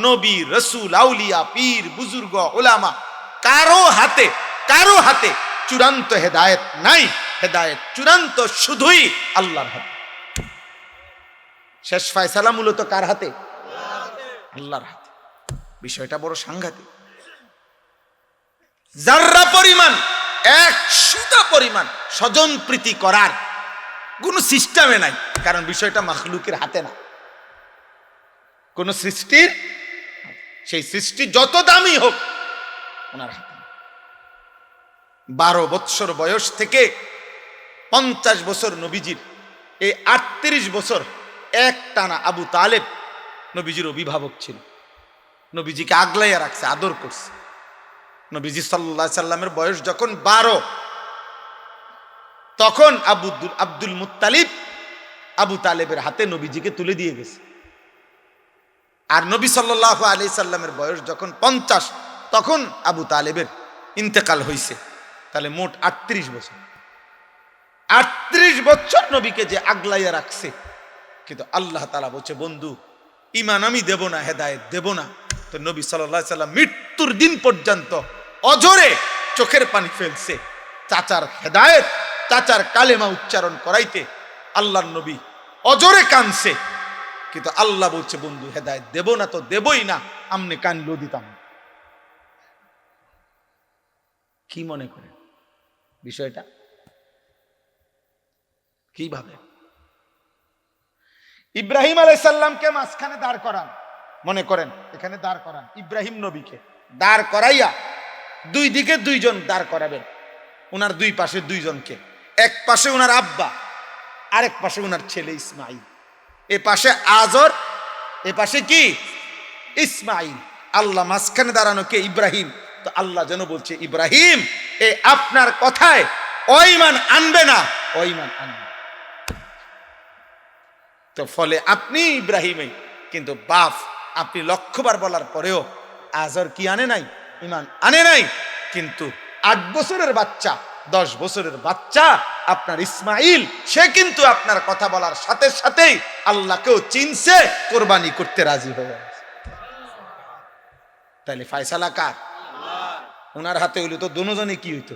নবী, রসুল, আউলিয়া, পীর, বুজুর্গ, উলামা, কারো হাতে চূড়ান্ত হেদায়েত নাই। হেদায়েত চূড়ান্ত শুধুই আল্লাহর হাতে। শেষ ফয়সালা মূলত কার হাতে? আল্লাহর হাতে। বিষয়টা বড় সাংঘাতিক। যাররা পরিমাণ, 100টা পরিমাণ স্বজন প্রীতি করার কোন সিস্টেমে নাই, কারণ বিষয়টা মাখলুকের হাতে না, কোন সৃষ্টির, সেই সৃষ্টি যত দামি হোক ওনার হাতে। 12 বৎসর বয়স থেকে 50 বছর নবীজির, এই 38 বছর এক টানা আবু তালেব নবীজির অভিভাবক ছিল, নবীজিকে আগলাইয়া রাখছে, আদর করছে। নবীজি সাল্লাল্লাহু আলাইহি সাল্লামের বয়স যখন 12, তখন আব্দুল মুত্তালিব আবু তালেবের হাতে নবীজিকে তুলে দিয়ে গেছে। আর নবী সাল্লাল্লাহু আলাইহি সাল্লামের বয়স যখন 50, তখন আবু তালেবের ইন্তেকাল হয়েছে। তাহলে মোট 38 বছর। 38 বছর নবীকে যে আগলাইয়া রাখছে, কিন্তু আল্লাহ তাআলা বলছে, বন্ধু, ঈমান আমি দেব না, হেদায়েত দেব না। তো নবী সাল্লাল্লাহু আলাইহি সাল্লাম মৃত্যুর দিন পর্যন্ত অজরে চোখের পানি ফেলছে, চাচার হেদায়েত, চাচার কালেমা উচ্চারণ করাইতে আল্লাহর নবী অজরে কানছে। কিন্তু আল্লাহ বলছে, বন্ধু, হেদায়েত দেব না তো দেবই না, আমনে কানলেও দিতাম। কি মনে করেন বিষয়টা? কিভাবে ইব্রাহিম আলাইহিস সালামকে মাঝখানে দাঁড় করান, মনে করেন এখানে দাঁড় করান, ইব্রাহিম নবীকে দাঁড় করাইয়া দুই দিকে দুইজন দাঁড় করাবেন, ওনার দুই পাশে দুইজনকে, এক পাশে ওনার আব্বা, আরেক পাশে ওনার ছেলে ইসমাইল, এ পাশে আজর, এ পাশে কি ইসমাইল। আল্লাহ মাঝখানে দাঁড়ানো কে? ইব্রাহিম। তো আল্লাহ যেন বলছে, ইব্রাহিম, এ আপনার কথায় ও ঈমান আনবে না, ও ঈমান আনবে। তো ফলে আপনি ইব্রাহিমই, কিন্তু বাপ আপনি লক্ষবার বলার পরেও আজর কি আনে নাই? ঈমান আনে নাই। কিন্তু 8 বছরের বাচ্চা, 10 বছরের বাচ্চা আপনার ইসমাইল, সে কিন্তু আপনার কথা বলার সাথে সাথেই আল্লাহকেও চিনছে, কোরবানি করতে রাজি হয়ে গেছে। তাহলে ফয়সালা কার? ওনার হাতে হইলো তো দুজনই কি হইতো?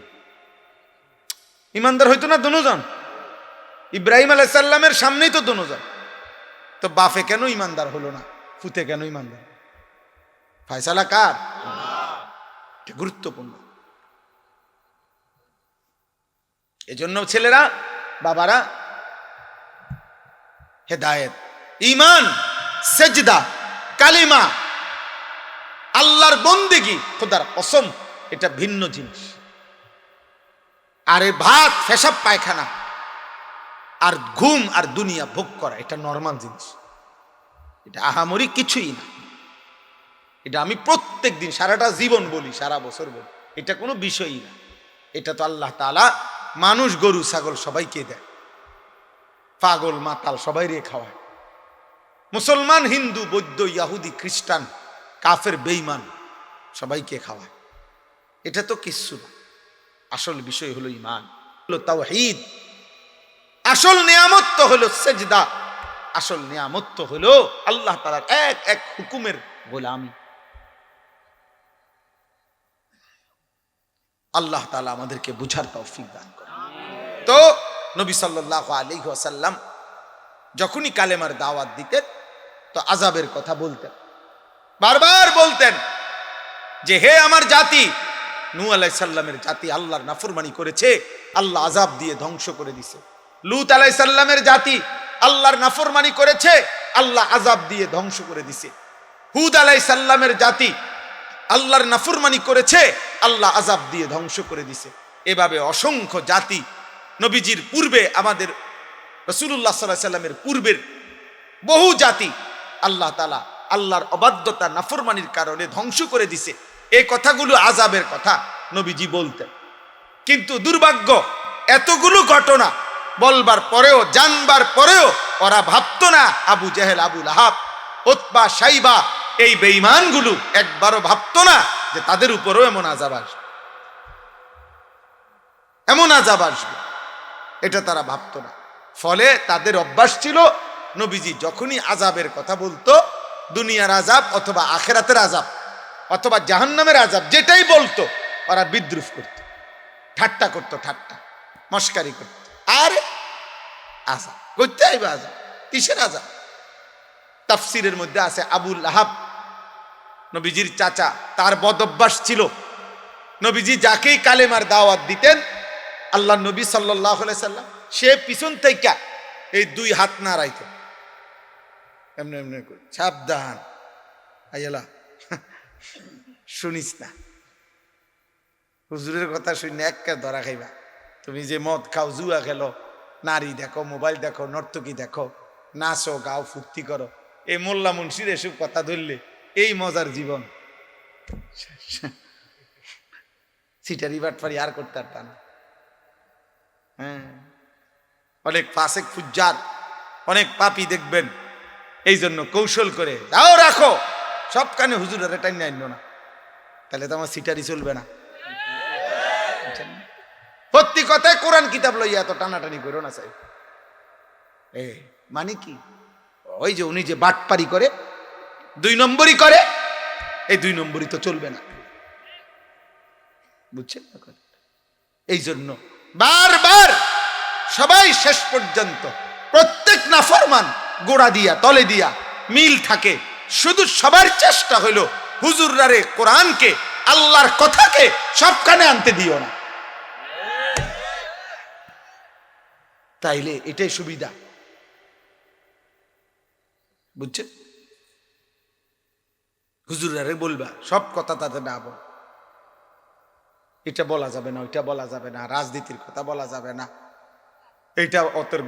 ইমানদার হইতো না দুজন? ইব্রাহিম আলাইহিস সালামের সামনেই তো দুজন। তো বাপে কেন ইমানদার হলো না? ফুতে কেন ইমানদার? ফয়সালা কার? এটা গুরুত্বপূর্ণ। এজন্য ছেলেরা, বাবারা, হেদায়েত, ঈমান, সেজদা, কালিমা, আল্লাহর বন্দেগী, খোদার কসম, এটা ভিন্ন জিনিস। আর এই ভাত, পেশাব, পায়খানা আর ঘুম আর দুনিয়া ভোগ করা, এটা নরমাল জিনিস। এটা আহামরি কিছুই না। এটা আমি প্রত্যেক দিন সারাটা জীবন বলি, সারা বছর বলি, এটা কোনো বিষয়ই না। এটা তো আল্লাহ তাআলা মানুষ, গরু, ছাগল সবাইকে দেয়, পাগল মাতাল সবাই রে খাওয়ায়, মুসলমান, হিন্দু, বৌদ্ধ, ইহুদি, খ্রিস্টান, কাফের, বেঈমান সবাইকে খাওয়ায়। এটা তো কিচ্ছু না। আসল বিষয় হলো ঈমান, হলো তাওহীদ। আসল নিয়ামত তো হলো সেজদা। আসল নিয়ামত তো হলো আল্লাহ তাআলার এক এক হুকুমের গোলামি। আল্লাহ তাআলা আমাদেরকে বুঝার তৌফিক দান করেন। তো নবী সাল্লাল্লাহু আলাইহি ওয়াসাল্লাম যখনই কালেমার দাওয়াত দিতেন তো আযাবের কথা বলতেন, বারবার বলতেন যে হে আমার জাতি, নূহ আলাইহিস সালামের জাতি আল্লাহর নাফরমানি করেছে, আল্লাহ আযাব দিয়ে ধ্বংস করে দিয়েছে। লূত আলাইহিস সালামের জাতি আল্লাহর নাফরমানি করেছে, আল্লাহ আযাব দিয়ে ধ্বংস করে দিয়েছে। হুদ আলাইহিস সালামের জাতি আল্লাহর নাফরমানি করেছে, আল্লাহ আযাব দিয়ে ধ্বংস করে দিয়েছে। এভাবে অসংখ্য জাতি নবীজির পূর্বে, আমাদের রাসূলুল্লাহ সাল্লাল্লাহু আলাইহি সাল্লামের পূর্বের বহু জাতি আল্লাহ তাআলা আল্লাহর অবাধ্যতা, নাফরমানির কারণে ধ্বংস করে দিছে। এই কথাগুলো আযাবের কথা নবীজি বলতেন। কিন্তু দুর্ভাগ্য, এতগুলো ঘটনা বলবার পরেও, জানবার পরেও ওরা ভাবতো না, আবু জেহেল, আবু লাহাব, উতবা, শাইবা, এই বেঈমানগুলো একবারও ভাবতো না যে তাদের উপরও এমন আযাব আসবে, এমন আযাব আসবে, এটা তারা ভাবতো না। ফলে তাদের অভ্যাস ছিল, নবীজি যখনই আযাবের কথা বলতো, দুনিয়ার আযাব অথবা আখিরাতের আযাব অথবা জাহান্নামের আযাব যেটাই বলতো, ওরা বিদ্রুপ করত, ঠাট্টা করত, ঠাট্টা মস্কারি করত। আর আযাব করতে আইবা, আযাব কিসের আযাব? তাফসীরের মধ্যে আছে আবু লাহাব, নবীজির চাচা, তার বদ অভ্যাস ছিল, নবীজি যাকেই কালেমার দাওয়াত দিতেন, আল্লাহ নবী সাল্লাল্লাহু আলাইহি সাল্লাম, সে পিছন থেকে এই 2 হাত নাড়াইত, এমনি এমনি করে, সাবধান আইলা, শুনিস না, হুজুরের কথা শুনে একটা ধরা খাইবা। তুমি যে মদ খাও, জুয়া খেলো, নারী দেখো, মোবাইল দেখো, নর্তকী দেখো, নাচো, গাও, ফুর্তি করো, এই মোল্লা মুন্সির এসব কথা ধরলে এই মজার জীবন, সিটারি বাটপারি আর করতে পারত না। হ্যাঁ, অনেক ফাসেক ফুজ্জার, অনেক পাপী দেখবেন, এই জন্য কৌশল করে যাও রাখো সব কানে, হুজুরের টাইম আইন না, তাহলে তো আমার সিটারি চলবে না। প্রতি কথায় কোরআন কিতাব লইয়া এত টানাটানি করো না চাই। মানে কি, ওই যে উনি যে বাটপারি করে, 2 নম্বরই করে, এই 2 নম্বরই তো চলবে না, বুঝছেন? এই জন্য বারবার সবাই শেষ পর্যন্ত প্রত্যেক নাফরমান গোড়া দিয়া তলে দিয়া মিল থাকে। শুধু সবার চেষ্টা হইল হুজুররারে কোরআনকে, আল্লাহর কথাকে সবখানে আনতে দিও না, তাইলে এটাই সুবিধা, বুঝছেন? হুজুররারে বলবা সব কথা তাতে না বল, এটা বলা যাবে না, ওইটা বলা যাবে না, রাজনীতির কথা বলা যাবে না, এইটা অতর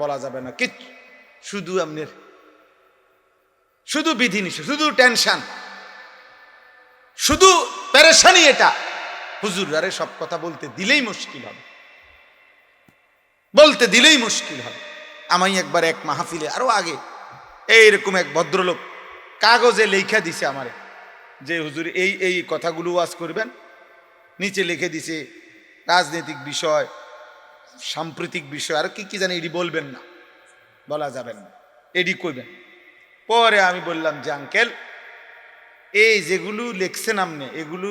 বলা যাবে না, কি শুধু আপনার শুধু বিধিনিষেধ, শুধু টেনশন, শুধু পেরেশানি। এটা হুজুররারে সব কথা বলতে দিলেই মুশকিল হবে। বলতে দিলেই মুশকিল হয়। আমি একবার এক মাহফিলে আরো আগে এইরকম এক ভদ্রলোক কাগজে লেখা দিছে আমারে যে হুজুর এই এই কথাগুলো ওয়াজ করবেন, নিচে লিখে দিছে রাজনৈতিক বিষয়, সাম্প্রতিক বিষয়, আর কি কি জানি এডি বলবেন না, বলা যাবেন না, এডি কইবেন। পরে আমি বললাম যে আঙ্কেল, এই যেগুলো লিখছেন আপনি এগুলো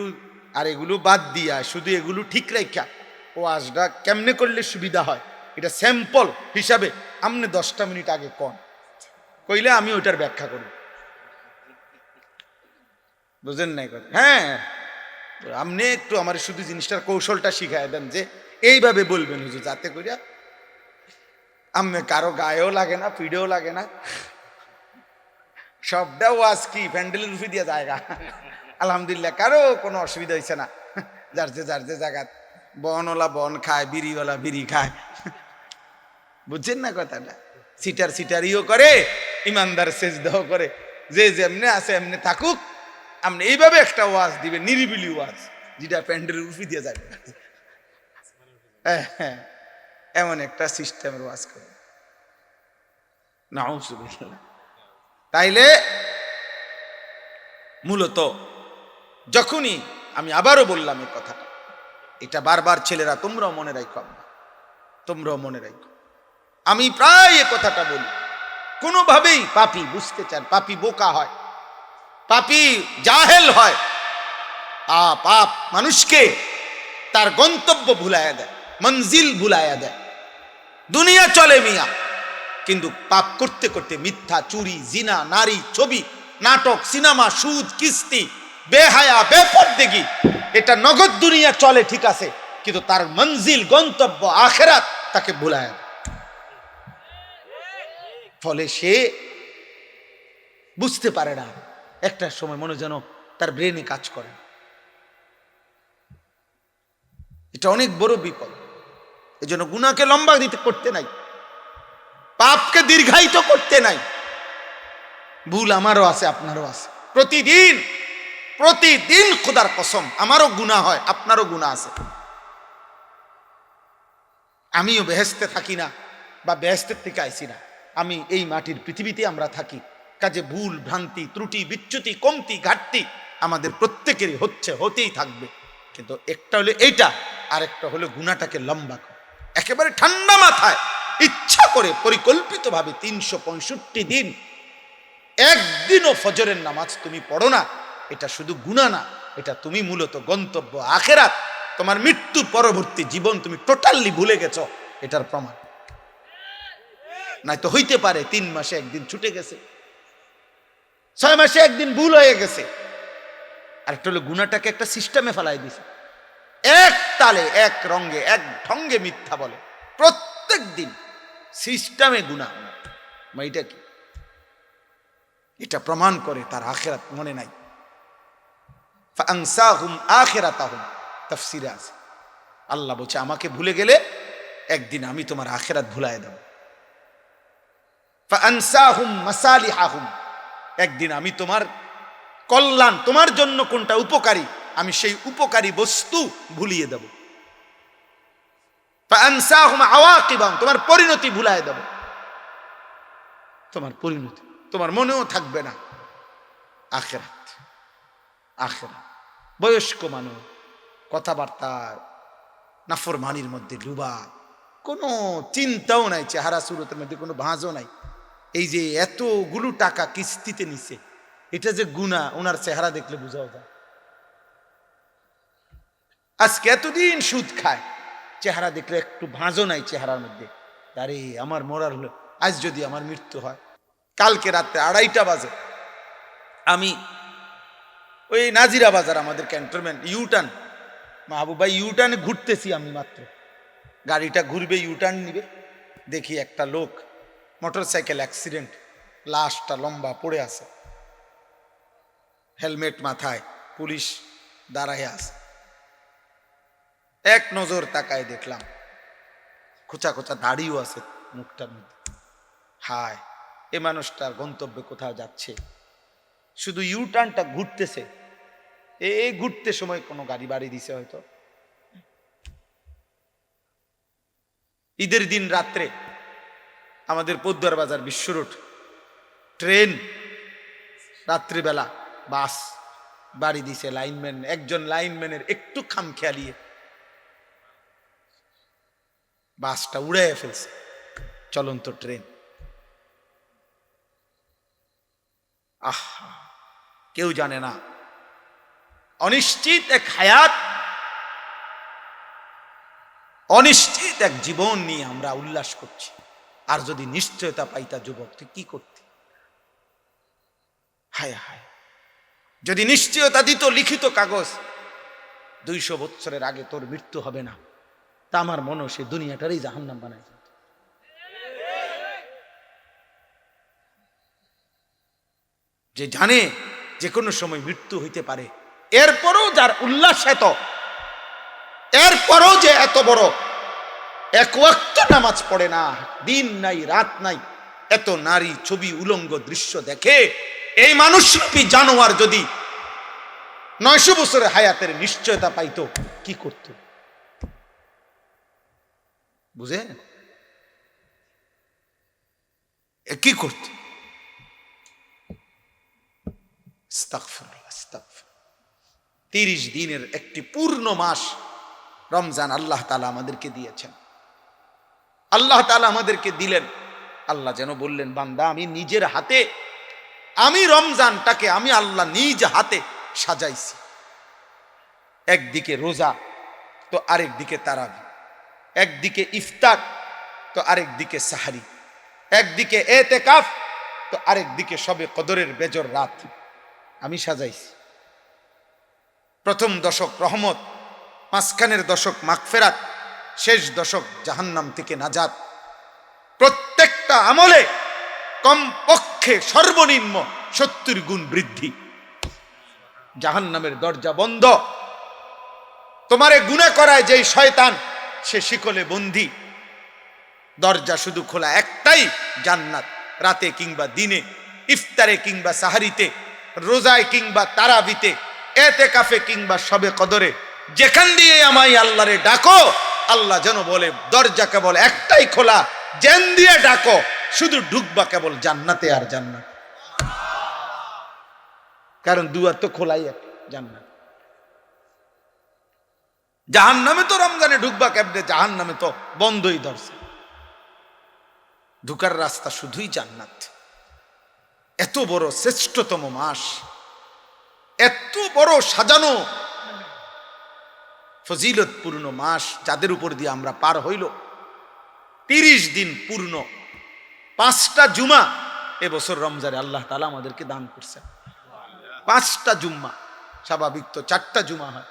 আর এগুলো বাদ দিয়া শুধু এগুলো ঠিক রাখা ওয়াজটা কেমনে করলে সুবিধা হয় এটা স্যাম্পল হিসাবে আপনি 10টা মিনিট আগে কন, কইলে আমি ওইটার ব্যাখ্যা করি। বুঝেন নাই কথা? হ্যাঁ, আপনি একটু আমার শুধু জিনিসটার কৌশলটা শিখাই দেন যে এইভাবে বলবেন হুজুর, যাতে করিয়া আপনি কারো গায়েও লাগে না, পিঠেও লাগে না, সবটা ওয়াজ কি প্যান্ডেলের রুফি দিয়ে জায়গা আলহামদুলিল্লাহ কারো কোনো অসুবিধা হয়েছে না। যার যে জায়গা বনওয়ালা বন খায়, বিড়িওয়ালা বিড়ি খায়। বুঝছেন না কথাটা? সিটারিও করে, ইমানদার সেজদাও করে, যে যেমনে আছে এমনি থাকুক। আপনি এইভাবে একটা ওয়াজ দিবেন, নিরিবিলি ওয়াজ, যেটা প্যান্ডেলের রুফি দিয়ে যাবে। হ্যাঁ, এমন একটা সিস্টেমের ওয়াজ করে নাউজুবিল্লাহ। তাইলে মূলত যখনই আমি আবারও বললাম এই কথাটা, এটা বারবার ছেলেরা তোমরাও মনে রাখো, তোমরাও মনে রাখো, আমি প্রায় এ কথাটা বলি। কোনোভাবেই পাপী বুঝতে চান, পাপী বোকা হয়, পাপী জাহেল হয়। পাপ মানুষকে তার গন্তব্য ভুলাইয়া দেয়, মঞ্জিল ভুলাইয়া দেয়। দুনিয়া চলে মিয়া, কিন্তু পাপ করতে করতে মিথ্যা, চুরি, জিনা, নারী, ছবি, নাটক, সিনেমা, সুদ, কিস্তি, বেহায়া, বেপরদেগি, এটা নগদ দুনিয়া চলে ঠিক আছে, কিন্তু তার মঞ্জিল গন্তব্য আখিরাত তাকে ভুলায়। ফলে সে বুঝতে পারে না, একটা সময় মনে যেন তার ব্রেনে কাজ করে। এটা অনেক বড় বিপদ। এজন্য গুনাহকে লম্বা দিতে করতে নাই, পাপকে দীর্ঘায়িত করতে নাই। ভুল আমারও আছে, আপনারও আছে, প্রতিদিন প্রতিদিন খোদার কসম আমারও গুনাহ হয়, আপনারও গুনাহ আছে। আমিও বেহেশতে থাকি না, বা বেহেশতের থেকে আইছি না, আমি এই মাটির পৃথিবীতে আমরা থাকি। কাজে ভুল, ভ্রান্তি, ত্রুটি, বিচ্যুতি, কমতি, ঘাটতি আমাদের প্রত্যেকেরই হচ্ছে, হতেই থাকবে। কিন্তু একটা হলো এইটা, আর একটা হলো গুনাহটাকে লম্বা করা। একেবারে ঠান্ডা মাথায় ইচ্ছা করে পরিকল্পিতভাবে 365 দিন একদিনও ফজরের নামাজ তুমি পড়ো না, এটা শুধু গুনাহ না, এটা তুমি মূলত গন্তব্য আখিরাত, তোমার মৃত্যু পরবর্তী জীবন তুমি টোটালি ভুলে গেছো, এটার প্রমাণ। নাই তো হইতে পারে 3 মাসে একদিন ছুটে গেছে, 6 মাসে একদিন ভুল হয়ে গেছে। আর একটা হলো গুনাহটাকে একটা সিস্টেমে ফেলাই দিছে, এক তালে, এক রঙে, এক ঢঙ্গে মিথ্যা বলে প্রত্যেক দিন, সিস্টেমে গুনাহ। এটা কি? এটা প্রমাণ করে তার আখিরাত মনে নাই। ফাআনসাহুম আখিরাতাহুম, তাফসীরে আছে, আল্লাহ বলছে আমাকে ভুলে গেলে একদিন আমি তোমার আখিরাত ভুলায় দেব। ফাআনসাহুম মাসালিহাহুম, একদিন আমি তোমার কল্যাণ, তোমার জন্য কোনটা উপকারী, আমি সেই উপকারী বস্তু ভুলিয়ে দেব। ফাআনসাহুম আওয়াকিবাহুম, তোমার পরিণতি ভুলায় দেব। তোমার পরিণতি তোমার মনেও থাকবে না। আখিরাত, আখিরাত। বয়স্ক মানুষ কথাবার্তা নাফরমানির মধ্যে ডুবা, কোনো চিন্তাও নাই, চেহারা সুরতের মধ্যে কোনো ভাঁজও নাই। এই যে এতগুলো টাকা কিস্তিতে নিছে, এটা যে গুনাহ ওনার চেহারা দেখলে বোঝাও যায়। আজকে এতদিন সুদ খায়, চেহারা দেখলে একটু ভাঁজও নাই চেহারার মধ্যে। আরে আমার মরার হলো, আজ যদি আমার মৃত্যু হয়। কালকে রাত্রে 2:30 বাজে আমি ওই নাজিরা বাজার, আমাদের ক্যান্টনমেন্ট ইউটার্ন, মাহবুব ভাই ইউটার্নে ঘুরতেছি আমি মাত্র, গাড়িটা ঘুরবে, ইউটার্ন নিবে, দেখি একটা লোক মোটরসাইকেল অ্যাক্সিডেন্ট, লাশটা লম্বা পড়ে আছে, হেলমেট মাথায়, পুলিশ দাঁড়ায় আছে। এক নজর তাকায় দেখলাম খোঁচা খোঁচা দাড়িও আছে মুখটার মধ্যে। হায়, এ মানুষটার গন্তব্যে কোথাও যাচ্ছে, শুধু ইউটার্নটা ঘুরতেছে, এই ঘুরতে সময় কোনো গাড়ি বাড়ি দিছে হয়তো। ঈদের দিন রাত্রে আমাদের পদ্মার বাজার বিশ্ব রোড ট্রেন, রাত্রিবেলা বাস বাড়ি দিছে লাইনম্যান, একজন লাইনম্যানের একটু খামখেয়ালিয়ে বাসটা উড়াইয়া ফেলছে। চলন্ত ট্রেন, আহা, কেউ জানে না। অনিশ্চিত এক হায়াত, অনিশ্চিত এক জীবন নিয়ে আমরা উল্লাস করছি। আর যদি নিশ্চয়তা পাইতা যুবক, তুই কি করতি? হায় হায়, যদি নিশ্চয়তা দিত লিখিত কাগজ 200 বছরের আগে তোর মৃত্যু হবে না, তা আমার মনে সে দুনিয়াটারই জাহান্নাম বানায়। যে জানে যে কোনো সময় মৃত্যু হইতে পারে, এরপরও যার উল্লাস এত, এরপরও যে এত বড় এক ওয়াক্ত নামাজ পড়ে না, দিন নাই রাত নাই, এত নারী ছবি উলঙ্গ দৃশ্য দেখে, এই মানুষরূপী জানোয়ার যদি 900 বছরের হায়াতের নিশ্চয়তা পাইতো, কি করত? বুঝে কি করত? 30 দিনের একটি পূর্ণ মাস রমজান আল্লাহ তাআলা আমাদেরকে দিয়েছেন। আল্লাহ তাআলা আমাদেরকে দিলেন। আল্লাহ যেন বললেন, বান্দা আমি নিজের হাতে, আমি রমজানটাকে আমি আল্লাহ নিজ হাতে সাজাইছি। একদিকে রোজা তো আরেক দিকে তারাবি, একদিকে ইফতার তো আরেক দিকে সাহারি, একদিকে এতেকাফ তো আরেক দিকে শবে কদরের বেজর রাত আমি সাজাইছি। প্রথম দশক রহমত, মাঝখানের দশক মাগফিরাত, শেষ দশক জাহান্নাম থেকে নাজাত। প্রত্যেকটা আমলে কমপক্ষে সর্বনিম্ন 70 গুণ বৃদ্ধি। জাহান্নামের দরজা বন্ধ। তোমারে গুনাহ করায় যেই শয়তান, সে শিকলে বন্দী। দরজা শুধু খোলা একটাই, জান্নাত। রাতে কিংবা দিনে, ইফতারে কিংবা সাহারিতে, রোজায় কিংবা তারাবিতে, এতেকাফে কিংবা শবে কদরে, যেখান দিয়ে আমায় আল্লাহরে ডাকো, আল্লাহ যেন বলে দরজা কেবল একটাই খোলা, যেন দিয়ে ডাকো শুধু ঢুকবা কেবল জান্নাতে আর জান্নাত। কারণ দুয়ার তো খোলাই এক, জান্নাত। জাহান্নামে তো রমজানে ঢুকবা কেমনে? জাহান্নামে তো বন্ধই ধরছে। ঢুকার রাস্তা শুধুই জান্নাত। এত বড় শ্রেষ্ঠতম মাস, এত বড় সাজানো ফজিলতপূর্ণ মাস, যাদের উপর দিয়ে আমরা পার হইল। 30 দিন পূর্ণ, 5টা জুমা এবছর রমজানে আল্লাহ তাআলা আমাদেরকে দান করছেন। 5টা জুম্মা, স্বাভাবিক তো 4টা জুমা হয়,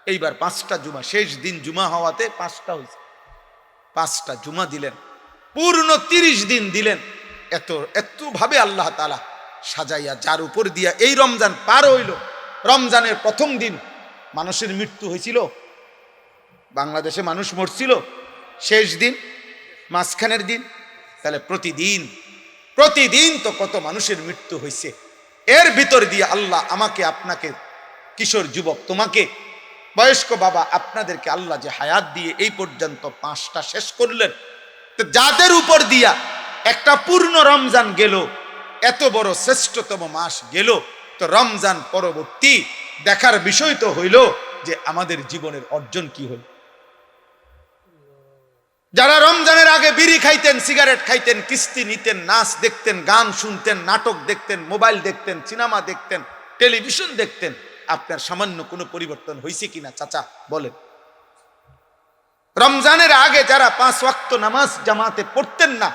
এইবার 5টা জুমা, শেষ দিন জুমা হওয়াতে 5টা হয়েছে। 5টা জুমা দিলেন, পূর্ণ 30 দিন দিলেন। এত ভাবে আল্লাহ তাআলা সাজাইয়া, যার উপর দিয়া এই রমজান পার হইল। রমজানের প্রথম দিন মানুষের মৃত্যু হয়েছিল, বাংলাদেশে মানুষ মরছিল। শেষ দিন, মাঝখানের দিন, তাহলে প্রতিদিন তো কত মানুষের মৃত্যু হয়েছে। এর ভিতর দিয়ে আল্লাহ আমাকে, আপনাকে, কিশোর যুবক, তোমাকে, বয়স্ক বাবা, আপনাদেরকে আল্লাহ যে হায়াত দিয়ে এই পর্যন্ত 5টা শেষ করলেন, তো যাদের উপর দিয়া একটা পূর্ণ রমজান গেল, এত বড় শ্রেষ্ঠতম মাস গেল, তো রমজান পরবর্তী দেখার বিষয় তো হইল যে আমাদের জীবনের অর্জন কি হল। যারা রমজানের আগে বিড়ি খাইতেন, সিগারেট খাইতেন, কিস্তি নিতেন, নাচ দেখতেন, গান শুনতেন, নাটক দেখতেন, মোবাইল দেখতেন, সিনেমা দেখতেন, টেলিভিশন দেখতেন, আপনার সামান্য কোনো পরিবর্তন হয়েছে কিনা চাচা বলেন? রমজানের আগে যারা 5 ওয়াক্ত নামাজ জামাতে পড়তেন না,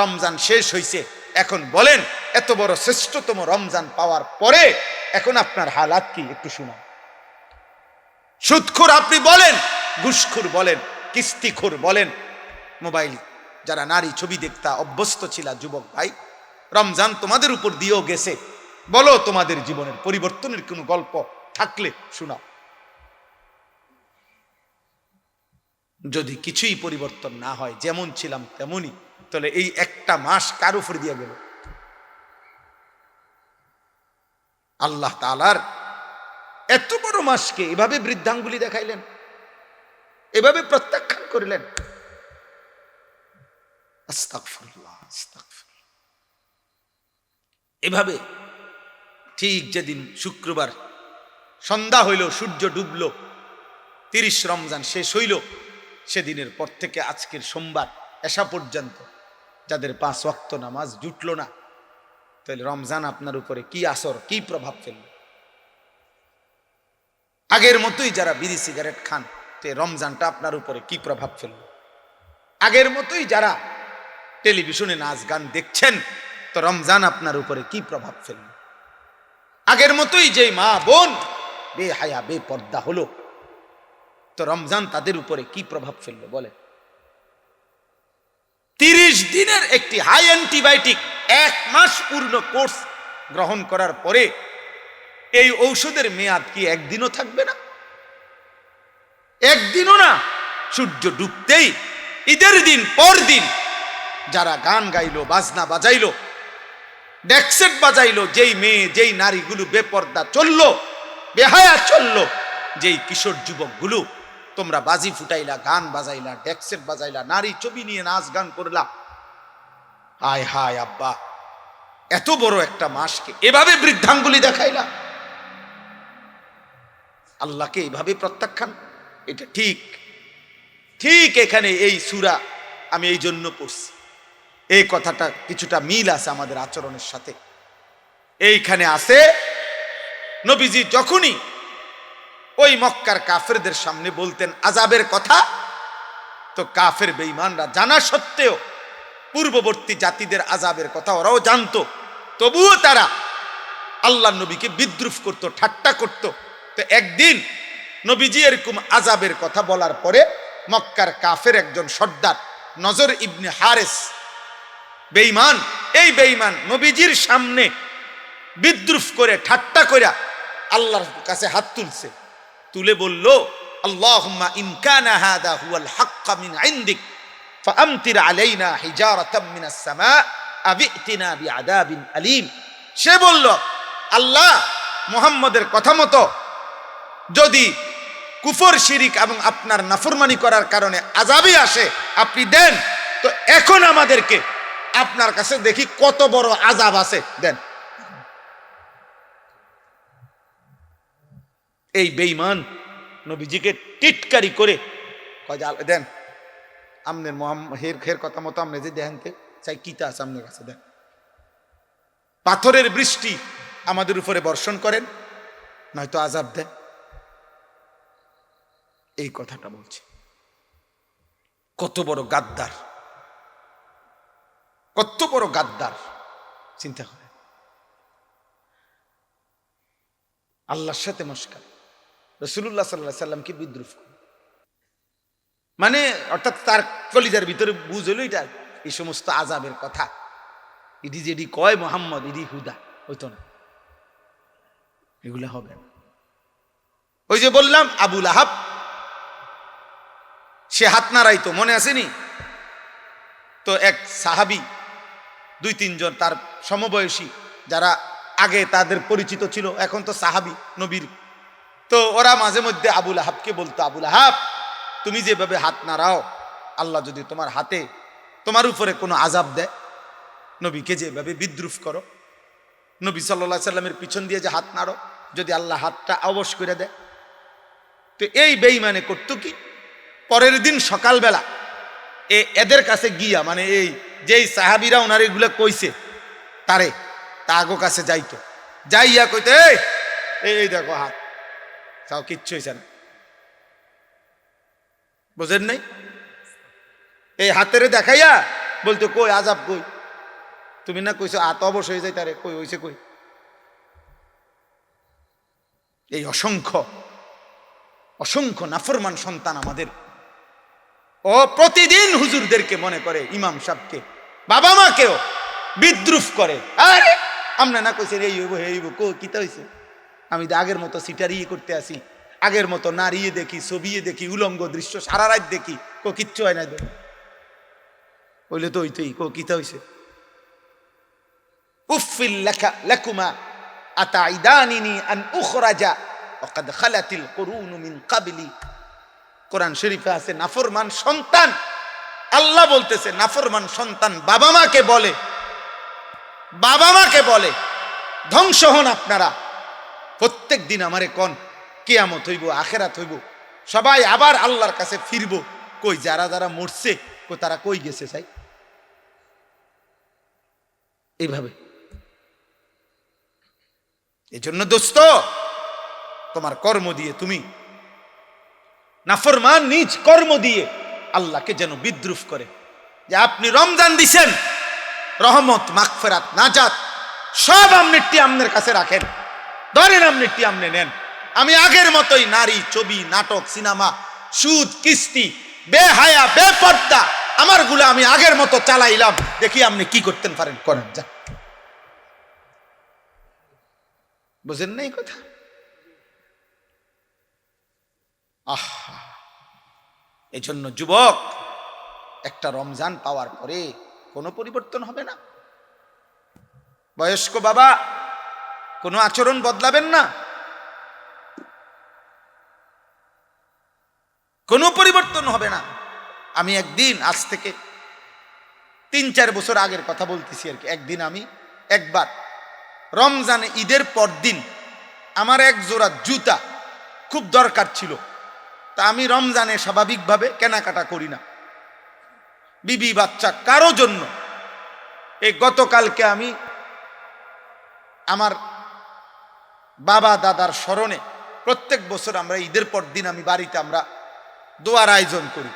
রমজান শেষ হয়েছে, এখন বলেন এত বড় শ্রেষ্ঠতম রমজান পাওয়ার পরে এখন আপনার হালাত কি একটু শুনুন। সুদখোর আপনি বলেন, ঘুষখোর বলেন, কিস্তিখোর বলেন, মোবাইল যারা নারী ছবি দেখতা অভ্যস্ত ছিল, যুবক ভাই, রমজান তোমাদের উপর দিয়েও গেছে, বলো তোমাদের জীবনের পরিবর্তনের কোনো গল্প থাকলে শোনাও। যদি কিছুই পরিবর্তন না হয়, যেমন ছিলাম তেমনই, তাহলে এই একটা মাস কার উপর দিয়ে গেল? আল্লাহ তাআলার এত বড় মাসকে এভাবে বৃদ্ধাঙ্গুলি দেখাইলেন, এভাবে প্রত্যাখ্যান করিলেন। আস্তাগফিরুল্লাহ, আস্তাগফিরুল্লাহ। এভাবে ঠিক যেদিন শুক্রবার সন্ধ্যা হইল, সূর্য ডুবল, 30 রমজান শেষ হইল, সেদিনের পর থেকে আজকের সোমবার এশা পর্যন্ত যাদের 5 ওয়াক্ত নামাজ জুটল না, তাহলে রমজান আপনার উপরে কি আসর, কি প্রভাব ফেলল? আগের মতোই যারা বিড়ি সিগারেট খান, তো রমজানটা আপনার উপরে কি প্রভাব ফেলল? আগের মতোই যারা টেলিভিশনে নাচ গান দেখছেন, তো রমজান আপনার উপরে কি প্রভাব ফেলল? আগের মতোই যে মা বোন বেহায়া বেপর্দা হলো, তো রমজান তাদের উপরে কি প্রভাব ফেলল বলে? 30 দিনের একটি হাই অ্যান্টিবায়োটিক 1 মাস পূর্ণ কোর্স গ্রহণ করার পরে এই ঔষধের মেয়াদ কি একদিনও থাকবে না? একদিনও না। সূর্য ডুবতেই ঈদের দিন পর দিন যারা গান গাইলো, বাজনা বাজাইলো, ডেকসেট বাজাইলো, যেই মেয়ে যেই নারীগুলো বেপর্দা চললো, বেহায়া চললো, যেই কিশোর যুবকগুলো তোমরা বাজি ফুটাইলা, গান বাজাইলা, ডেকসেট বাজাইলা, নারী ছবি নিয়ে নাচ গান করলা, হায় হায় আব্বা, এত বড় একটা মাসকে এভাবে বৃদ্ধাঙ্গুলি দেখাইলা, আল্লাহকে এইভাবে প্রত্যাখ্যান, এটা ঠিক? ঠিক এখানে এই সূরা আমি এই জন্য পড়ছি, এই কথাটা কিছুটা মিল আছে আমাদের আচরণের সাথে। এইখানে আছে নবীজি যখনই ওই মক্কার কাফেরদের সামনে বলতেন আযাবের কথা, তো কাফের বেঈমানরা জানা সত্ত্বেও, পূর্ববর্তী জাতিদের আযাবের কথা ওরাও জানতো, তবুও তারা আল্লাহ নবীকে বিদ্রুপ করত, ঠাট্টা করত। তো একদিন নবীজি এরকম আযাবের কথা বলার পরে মক্কার কাফের একজন সর্দার নজর ইবনে হারেস বেঈমান, এই বেঈমান নবীজির সামনে বিদ্রুপ করে ঠাট্টা করে আল্লাহর কাছে হাত তুলছে, তুলে বলল, আল্লাহুম্মা ইন কানা হাদা হুয়াল হাক্কা মিন ইনদিক ফাআমতির আলাইনা হিজারাতাম মিনাস সামা আবিতিনা বিআযাবিন আলীম। সে বলল, আল্লাহ, মুহাম্মদের কথা মতো যদি কুফর শিরিক এবং আপনার নাফরমানি করার কারণে আযাবই আসে, আপনি দেন, তো এখন আমাদেরকে আপনার কাছে দেখি কত বড় আযাব আছে, দেন। এই বেঈমান নবীজিকে টিটকারি করে কয়, দেন আমনের হের কথা মতো আপনি যে দেখেন চাই কিতা আছে আপনার কাছে, দেন, পাথরের বৃষ্টি আমাদের উপরে বর্ষণ করেন, নয়তো আযাব দেন। এই কথাটা বলছে। কত বড় গাদ্দার, কত বড় গাদ্দার, চিন্তা করেন। আল্লাহর সাথে মস্কার, রাসূলুল্লাহ সাল্লাল্লাহু আলাইহি সাল্লামকে বিদ্রুপ করে, মানে অর্থাৎ তার কলিজার ভিতরে বুঝ হইল এটা এই সমস্ত আযাবের কথা, ইডি যেডি কয় মুহাম্মদ ইডি হুদা, হইতো না, এগুলা হবে না। ওই যে বললাম আবু লাহাব, সে হাত নাড়াইতো, মনে আসেনি? তো এক সাহাবী 2-3 জন তার সমবয়সী যারা আগে তাদের পরিচিত ছিল, এখন তো সাহাবী নবীর, তো ওরা মাঝে মধ্যে আবু লাহাবকে বলতো, আবু লাহাব, তুমি যেভাবে হাত নাড়াও, আল্লাহ যদি তোমার হাতে তোমার উপরে কোনো আযাব দেয়, নবীকে যেভাবে বিদ্রুপ করো, নবী সাল্লাল্লাহু আলাইহি সাল্লামের পিছন দিয়ে যে হাত নাড়ো, যদি আল্লাহ হাতটা অবশ করে দেয়। তো এই বেঈমানে করতো কি, পরের দিন সকালবেলা এদের কাছে গিয়া, মানে এই যেই সাহাবীরা ওনার এগুলো কইছে তারে, তাগো কাছে যাইতো, যাইয়া কইতে, এই দেখো হাত, তাও কিচ্ছু হয়েছে না, বুঝেন নাই? এই হাতের দেখাইয়া বলতো, কই আযাব কই, তুমি না কইছো হাত অবশ হয়ে যায়, তারে কই হইছে কই? এই অসংখ্য অসংখ্য নাফরমান সন্তান আমাদের, ও প্রতিদিন হুজুরদেরকে মনে করে, ইমাম সাহেবকে, বাবা মাকেও বিদ্রুপ করে, আরে আমরা না কইছেন এই হইব এই হইব, কো কিতা হইছে? আমি তো আগের মতো সিটারি করতে আসি, আগের মতো নাড়িয়ে দেখি, ছবিয়ে দেখি, উলঙ্গ দৃশ্য সারা রাত দেখি, কো কিচ্ছু হয় না, হইলে তো হইতই, কো কিতা হইছে? উফিল লাকুমা আতাইদানিনি আন উখরাজা ওয়াকাদ খালাতিল কুরুন মিন ক্বাবলি। কোরআন শরীফে আছে, নাফরমান সন্তান আল্লাহ বলতেছে নাফরমান সন্তান বাবা মাকে বলে ধ্বংস হন আপনারা। প্রত্যেক দিন আমারে কোন কিয়ামত হইব, আখেরাত হইব, সবাই আবার আল্লাহর কাছে ফিরব। কই যারা যারা মরছে তারা কই গেছে? চাই এইভাবে। এই জন্য দোস্ত, তোমার কর্ম দিয়ে তুমি নাফরমান নিজ কর্ম দিয়ে আল্লাহকে যেন বিদ্রুপ করে। যে আপনি রমজান দিছেন, রহমত, মাগফিরাত, নাজাত সব আপনি আপনার কাছে রাখেন, ধরেন আপনি আপনি নেন। আমি আগের মতোই নারী, ছবি, নাটক, সিনেমা, সুদ, কিস্তি, বেহায়া, বেপর্দা আমার গুলো আমি আগের মতো চালাইলাম, দেখি আপনি কি করতেন পারেন, করেন। যা, বুঝেন নাই কথা? এই জন্য যুবক, একটা রমজান পাওয়ার পরে কোনো পরিবর্তন হবে না। বয়স্ক বাবা, কোনো আচরণ বদলাবেন না, কোনো পরিবর্তন হবে না। আমি একদিন, আজ থেকে 3-4 বছর আগের কথা বলতেছি আর কি, একদিন আমি একবার রমজানে ঈদের পর দিন আমার এক জোড়া জুতা খুব দরকার ছিল। তা আমি রমজানে স্বাভাবিকভাবে কেনাকাটা করি না, বিবি বাচ্চা কারো জন্য। এই গতকালকে আমি আমার বাবা দাদার স্মরণে, প্রত্যেক বছর আমরা ঈদের পর দিন আমি বাড়িতে আমরা দোয়ার আয়োজন করি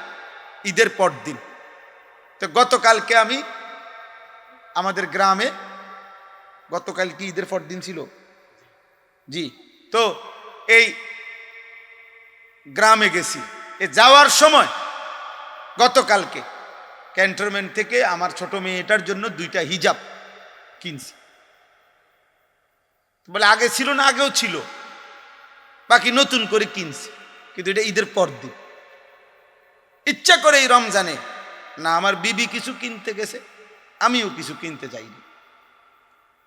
ঈদের পর দিন। তো গতকালকে আমি আমাদের গ্রামে, গতকাল কি ঈদের পর দিন ছিল? জি। তো এই গ্রামে গেছি, যাওয়ার সময় গতকালকে ক্যান্টনমেন্ট থেকে আমার ছোট মেয়েটার জন্য 2টা হিজাব কিনছি। বলে আগে ছিল না? আগেও ছিল, বাকি নতুন করে কিনছি, কিন্তু এটা ঈদের পর দিন। ইচ্ছা করে এই রমজানে না আমার বিবি কিছু কিনতে গেছে, আমিও কিছু কিনতে যাইনি।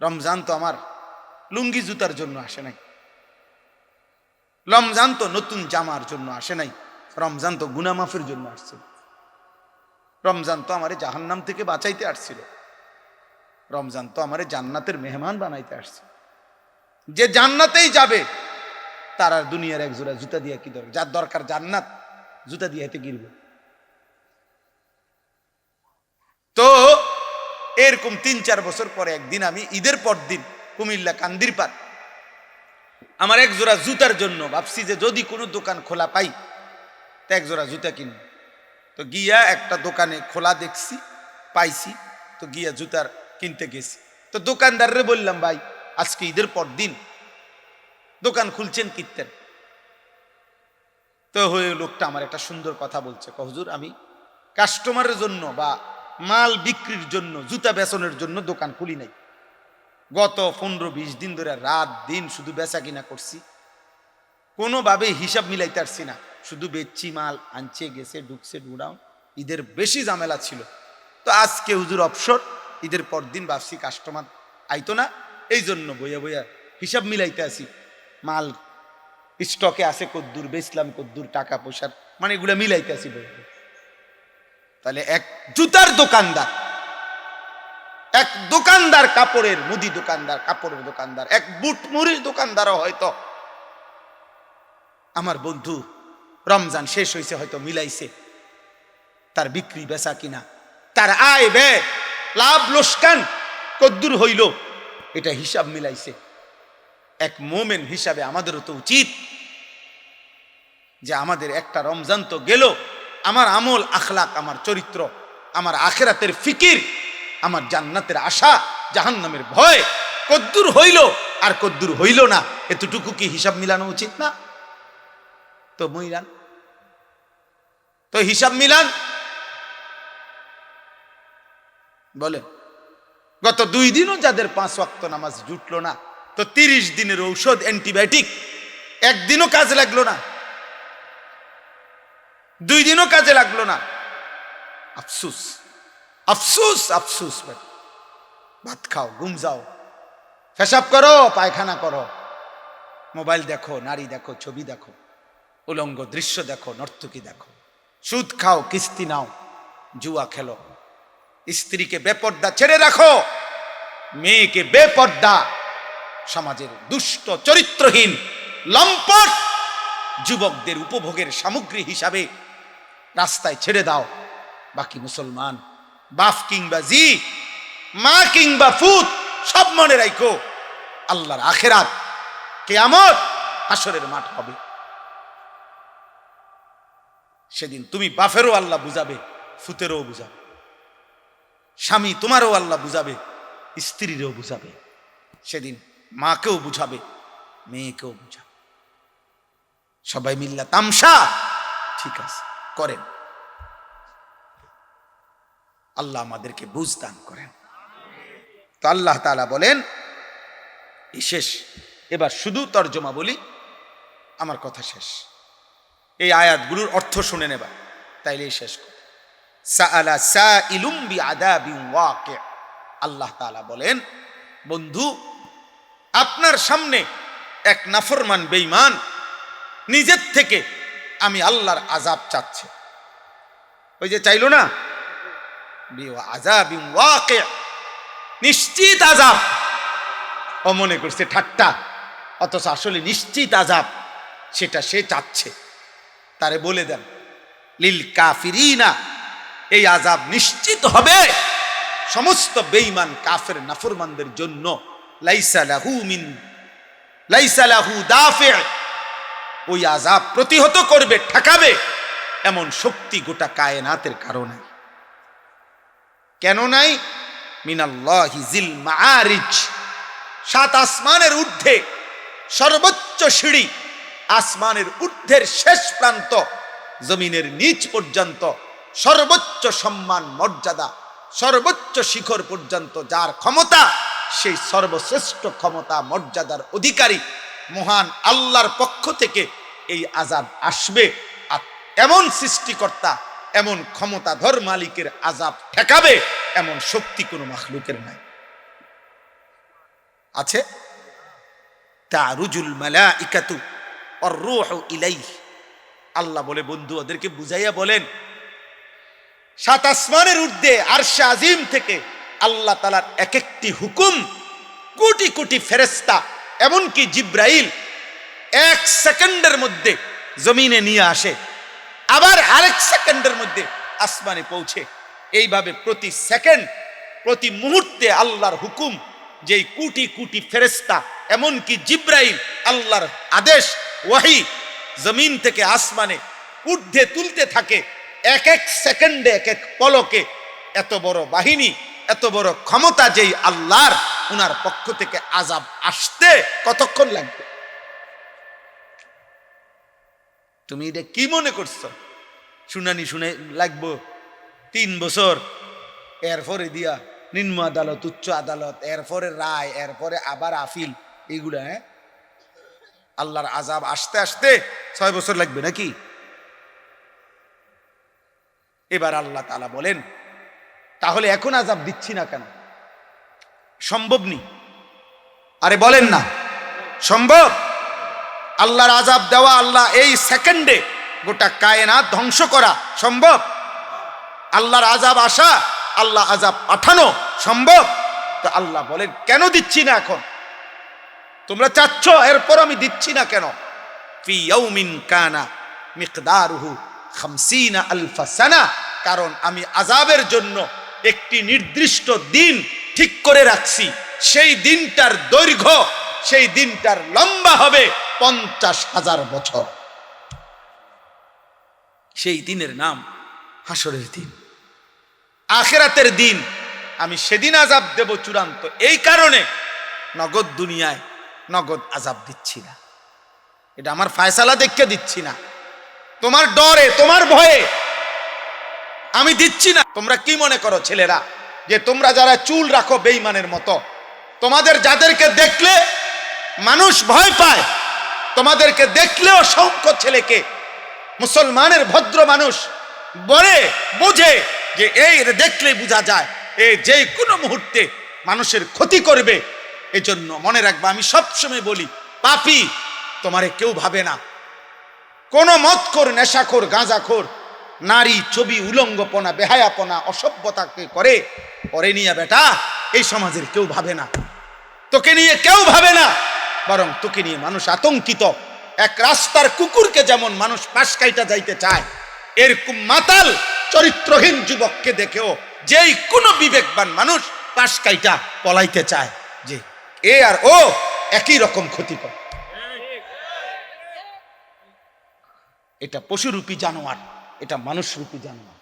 রমজান তো আমার লুঙ্গি জুতার জন্য আসে নাই, রমজান তো নতুন জামার জন্য আসে নাই, রমজান তো গুনাহ মাফের জন্য আসছিল। রমজান তো আমারে জাহান্নাম থেকে বাঁচাইতে আসছিল, রমজান তো আমারে জান্নাতের মেহমান বানাইতে আসছিল। যে জান্নাতেই যাবে তার আর দুনিয়ার এক জোড়া জুতা দিয়ে কি দরকার? যার দরকার জান্নাত, জুতা দিয়ে হেঁটে গিরবে। তো এরকম 3-4 বছর পরে একদিন আমি ঈদের পর দিন কুমিল্লা কান্দিরপাড় আমার এক জোড়া জুতার জন্য ভাবছি যে যদি কোনো দোকান খোলা পাই তা এক জোড়া জুতা কিনব। তো গিয়া একটা দোকানে খোলা দেখছি, পাইছি, তো গিয়া জুতার কিনতে গেছি। তো দোকানদাররে বললাম, ভাই আজকে ঈদের পর দিন দোকান খুলছেন কিনতেন? তো হয়ে লোকটা আমার একটা সুন্দর কথা বলছে, হুজুর আমি কাস্টমারের জন্য বা মাল বিক্রির জন্য, জুতা বেচনের জন্য দোকান খুলি নাই। গত 15-20 দিন ধরে রাত দিন শুধু বেচা কিনা করছি, কোনোভাবে হিসাব মিলাইতে পারছি না, শুধু বেচছি, মাল আনছে, গেছে, ঢুকছে, ঢুকডাউন। ঈদের বেশি ঝামেলা ছিল। তো আজকে হুজুর অবসর, ঈদের পর দিন ভাবছি কাস্টমার আইতো না, এই জন্য বইয়া বইয়া হিসাব মিলাইতে আসি, মাল স্টকে আছে কদ্দুর, বেচলাম কদ্দুর, টাকা পয়সার মানে এগুলা মিলাইতে আসি বইয়া। তাহলে এক জুতার দোকানদার, এক দোকানদার কাপড়ের, মুদি দোকানদার, কাপড়ের দোকানদার, এক বুট মুড়ির দোকানদারও হয়তো আমার বন্ধু রমজান শেষ হয়েছে হয়তো মিলাইছে তার বিক্রি বেচা কিনা, তার আয় ব্যয়, লাভ লোকসান কদ্দুর হইল, এটা হিসাব মিলাইছে। এক মোমেন হিসাবে আমাদেরও তো উচিত যে আমাদের একটা রমজান তো গেল, আমার আমল আখলাক, আমার চরিত্র, আমার আখেরাতের ফিকির, আমার জান্নাতের আশা, জাহান্নামের ভয় কদ্দুর হইল আর কদ্দুর হইল না, এতটুকু কি হিসাব মিলানো উচিত না? তো মিলান, তো হিসাব মিলান। বলে গত 2 দিনও যাদের 5 ওয়াক্ত নামাজ জুটলো না, তো 30 দিনের ঔষধ অ্যান্টিবায়োটিক একদিনও কাজে লাগলো না, 2 দিনও কাজে লাগলো না। আফসুস, আফসুস, আফসুস। ভাত খাও, ঘুম যাও, পেশাব করো, পায়খানা করো, মোবাইল দেখো, নারী দেখো, ছবি দেখো, উলঙ্গ দৃশ্য দেখো, নর্তকী দেখো, সুদ খাও, কিস্তি নাও, জুয়া খেলো, স্ত্রীকে বেপর্দা ছেড়ে রাখো, মেয়েকে বেপর্দা সমাজের দুষ্ট চরিত্রহীন লম্পট যুবকদের উপভোগের সামগ্রী হিসাবে রাস্তায় ছেড়ে দাও। বাকি মুসলমান বাপ কিংবা জি, মা কিংবা ফুত, সব মনে রাখো আল্লাহর আখেরাত, কিয়ামত, হাসরের মাঠ হবে। সেদিন তুমি বাপেরও আল্লাহ বুঝাবে, ফুতেরও বুঝাবে, স্বামী তোমারও আল্লাহ বুঝাবে, স্ত্রীরও বুঝাবে। সেদিন মাকেও বুঝাবে, মেয়েকেও বুঝাবে। সবাই মিল্লা তামসা ঠিক আছে করেন, আল্লাহ আমাদেরকে বুঝ দান করেন। তো আল্লাহ তাআলা বলেন, এই শেষ, এবার শুধু তর্জমা বলি, আমার কথা শেষ। এই আয়াতগুলোর অর্থ শুনে নেবা, তাইলেই শেষ কথা। সাআলা সাইলুম বিআযাবিন ওয়াকি', আল্লাহ তাআলা বলেন, বন্ধু আপনার সামনে এক নাফরমান বেঈমান নিজের থেকে আমি আল্লাহর আযাব চাচ্ছে। ওই যে চাইলো না, বিআযাবিন ওয়াকি', নিশ্চিত আযাব। ও মনে করছে ঠাট্টা, অথচ আসলে নিশ্চিত আযাব, সেটা সে চাচ্ছে। তারে বলে দেন, লিল কাফিরিনা, এই আযাব নিশ্চিত হবে সমস্ত বেঈমান কাফের নাফরমানদের জন্য। লাইসা লাহু দাফি', ওই আযাব প্রতিহত করবে, ঠেকাবে এমন শক্তি গোটা কায়নাতের কারণে কেন নাই? মিনাল্লাহি জিল মাআরিজ, সাত আসমানের ঊর্ধ্বে সর্বোচ্চ সিঁড়ি, আসমানের ঊর্ধ্বের শেষ প্রান্ত, জমিনের নিচ পর্যন্ত সর্বোচ্চ সম্মান মর্যাদা, সর্বোচ্চ শিখর পর্যন্ত যার ক্ষমতা, সেই সর্বশ্রেষ্ঠ ক্ষমতা মর্যাদার অধিকারী মহান আল্লাহর পক্ষ থেকে এই আযাব আসবে। আর এমন সৃষ্টিকর্তা, এমন ক্ষমতাধর মালিকের আযাব ঠেকাবে এমন শক্তি কোনো মাখলুকের নাই। আছে? তারুজুল মালাইকাতু ওয়ার রূহু ইলাইহি, আল্লাহ বলে, বন্ধু ওদেরকে বুঝাইয়া বলেন, সাত আসমানের ঊর্ধ্বে আরশে আজিম থেকে আল্লাহ তাআলার এক একটি হুকুম কোটি কোটি ফেরেশতা, এমনকি জিব্রাইল এক সেকেন্ডের মধ্যে জমিনে নিয়ে আসে, আবার আরেক সেকেন্ডের মধ্যে আসমানে পৌঁছে। এইভাবে প্রতি সেকেন্ড, প্রতি মুহূর্তে আল্লাহর হুকুম, যেই কোটি কোটি ফেরেশতা, এমনকি জিব্রাইল আল্লাহর আদেশ ওয়াহি জমিন থেকে আসমানে ঊর্ধ্বে তুলতে থাকে। এক এক সেকেন্ডে, এক এক পলকে এত বড় বাহিনী, এত বড় ক্ষমতা যেই আল্লাহর, উনার পক্ষ থেকে আযাব আসতে কতক্ষণ লাগবে? তুমি এটা কি মনে করছো? শুনানি শুনে লাগবো 3 বছর, এরপরে দিয়া নিম্ন আদালত, উচ্চ আদালত, এরপরে রায়, এরপরে আবার আপিল, এইগুলা। আল্লাহর আযাব আসতে আসতে 6 বছর লাগবে নাকি? এবার আল্লাহ তাআলা বলেন, তাহলে এখন আযাব দিচ্ছি না কেন? সম্ভব নেই। আরে বলেন না সম্ভব? আল্লাহর আযাব দেওয়া, আল্লাহ এই সেকেন্ডে গোটা কায়নাত ধ্বংস করা সম্ভব? আল্লাহর আযাব আসা, আল্লাহ আযাব পাঠানো সম্ভব? তো আল্লাহ বলেন, কেন দিচ্ছি না এখন? তোমরা চাচ্ছ, এরপর আমি দিচ্ছি না কেন? ফি ইয়াউমিন কানা মিকদারুহু 50 আলফ সানা, কারণ আমি আযাবের জন্য একটি নির্দিষ্ট দিন ঠিক করে রাখছি। সেই দিনটার দৈর্ঘ্য, সেই দিনটার লম্বা হবে 50,000 বছর। সেই দিনের নাম হাসরের দিন, আখিরাতের দিন। আমি সেদিন আযাব দেব চূড়ান্ত। এই কারণে নগদ দুনিয়ায় নগদ আযাব দিচ্ছি না। এটা আমার ফয়সালা দেখে দিচ্ছি না, তোমার ডরে, তোমার ভয়ে আমি দিচ্ছি না। তোমরা কি মনে করো ছেলেরা, যে তোমরা যারা চুল রাখো বেঈমানের মতো, তোমাদের যাদেরকে দেখলে মানুষ ভয় পায়, তোমাদেরকে দেখলে অসংখ্য ছেলেকে মুসলমানের ভদ্র মানুষ বলে বোঝে যে এই দেখলে বোঝা যায় এই যে কোনো মুহূর্তে মানুষের ক্ষতি করবে। এজন্য মনে রাখবা, আমি সবসময় বলি, পাপী তোমারে কেউ ভাবে না। কোন মদখোর, নেশাখোর, গাঁজাখোর নারী ছবি, উলঙ্গপনা, বেহায়াপনা, অসভ্যতাকে করে, পরে নিয়ে বেটা এই সমাজের কেউ ভাবে না, তোকে নিয়ে কেউ ভাবে না, বরং তোকে নিয়ে মানুষ আতঙ্কিত। এক রাস্তার কুকুরকে যেমন মানুষ পাশ কাইটা যাইতে চায়, এরকম মাতাল চরিত্রহীন যুবককে দেখেও যেই কোনো বিবেকবান মানুষ পাশ কাইটা পলাইতে চায়, যে এ আর ও একই রকম ক্ষতিকর। এটা পশুরূপী জানোয়ার, এটা মানুষরূপী জানোয়ার,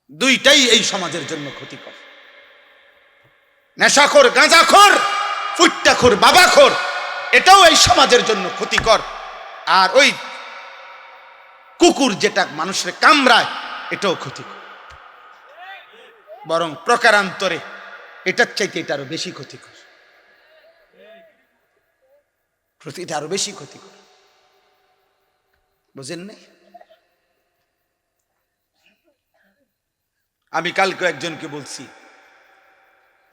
দুইটাই এই সমাজের জন্য ক্ষতিকর। নেশাখোর, গাঁজাখোর, ফুট্টাখোর, বাবাখোর, এটাও এই সমাজের জন্য ক্ষতিকর। আর ওই কুকুর যেটা মানুষের কামড়ায়, এটাও ক্ষতিকর। বরং প্রকারান্তরে এটার চাইতে এটা আরো বেশি ক্ষতিকর, এটা আরো বেশি ক্ষতিকর। বুঝেন নাই? আমি কালকে একজনকে বলছি,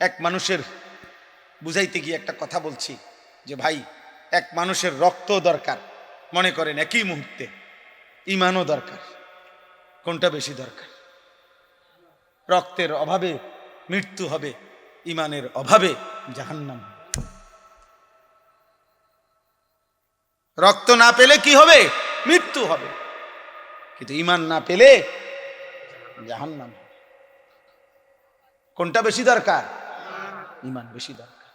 এক মানুষের বুঝাইতে গিয়ে একটা কথা বলছি যে ভাই, এক মানুষের রক্ত দরকার, মনে করেন একই মুহূর্তে ঈমানও দরকার। কোনটা বেশি দরকার? রক্তের অভাবে মৃত্যু হবে, ঈমানের অভাবে জাহান্নাম। রক্ত না পেলে কি হবে? মৃত্যু হবে। কিন্তু ঈমান না পেলে জাহান্নাম। কোনটা বেশি দরকার? ঈমান বেশি দরকার।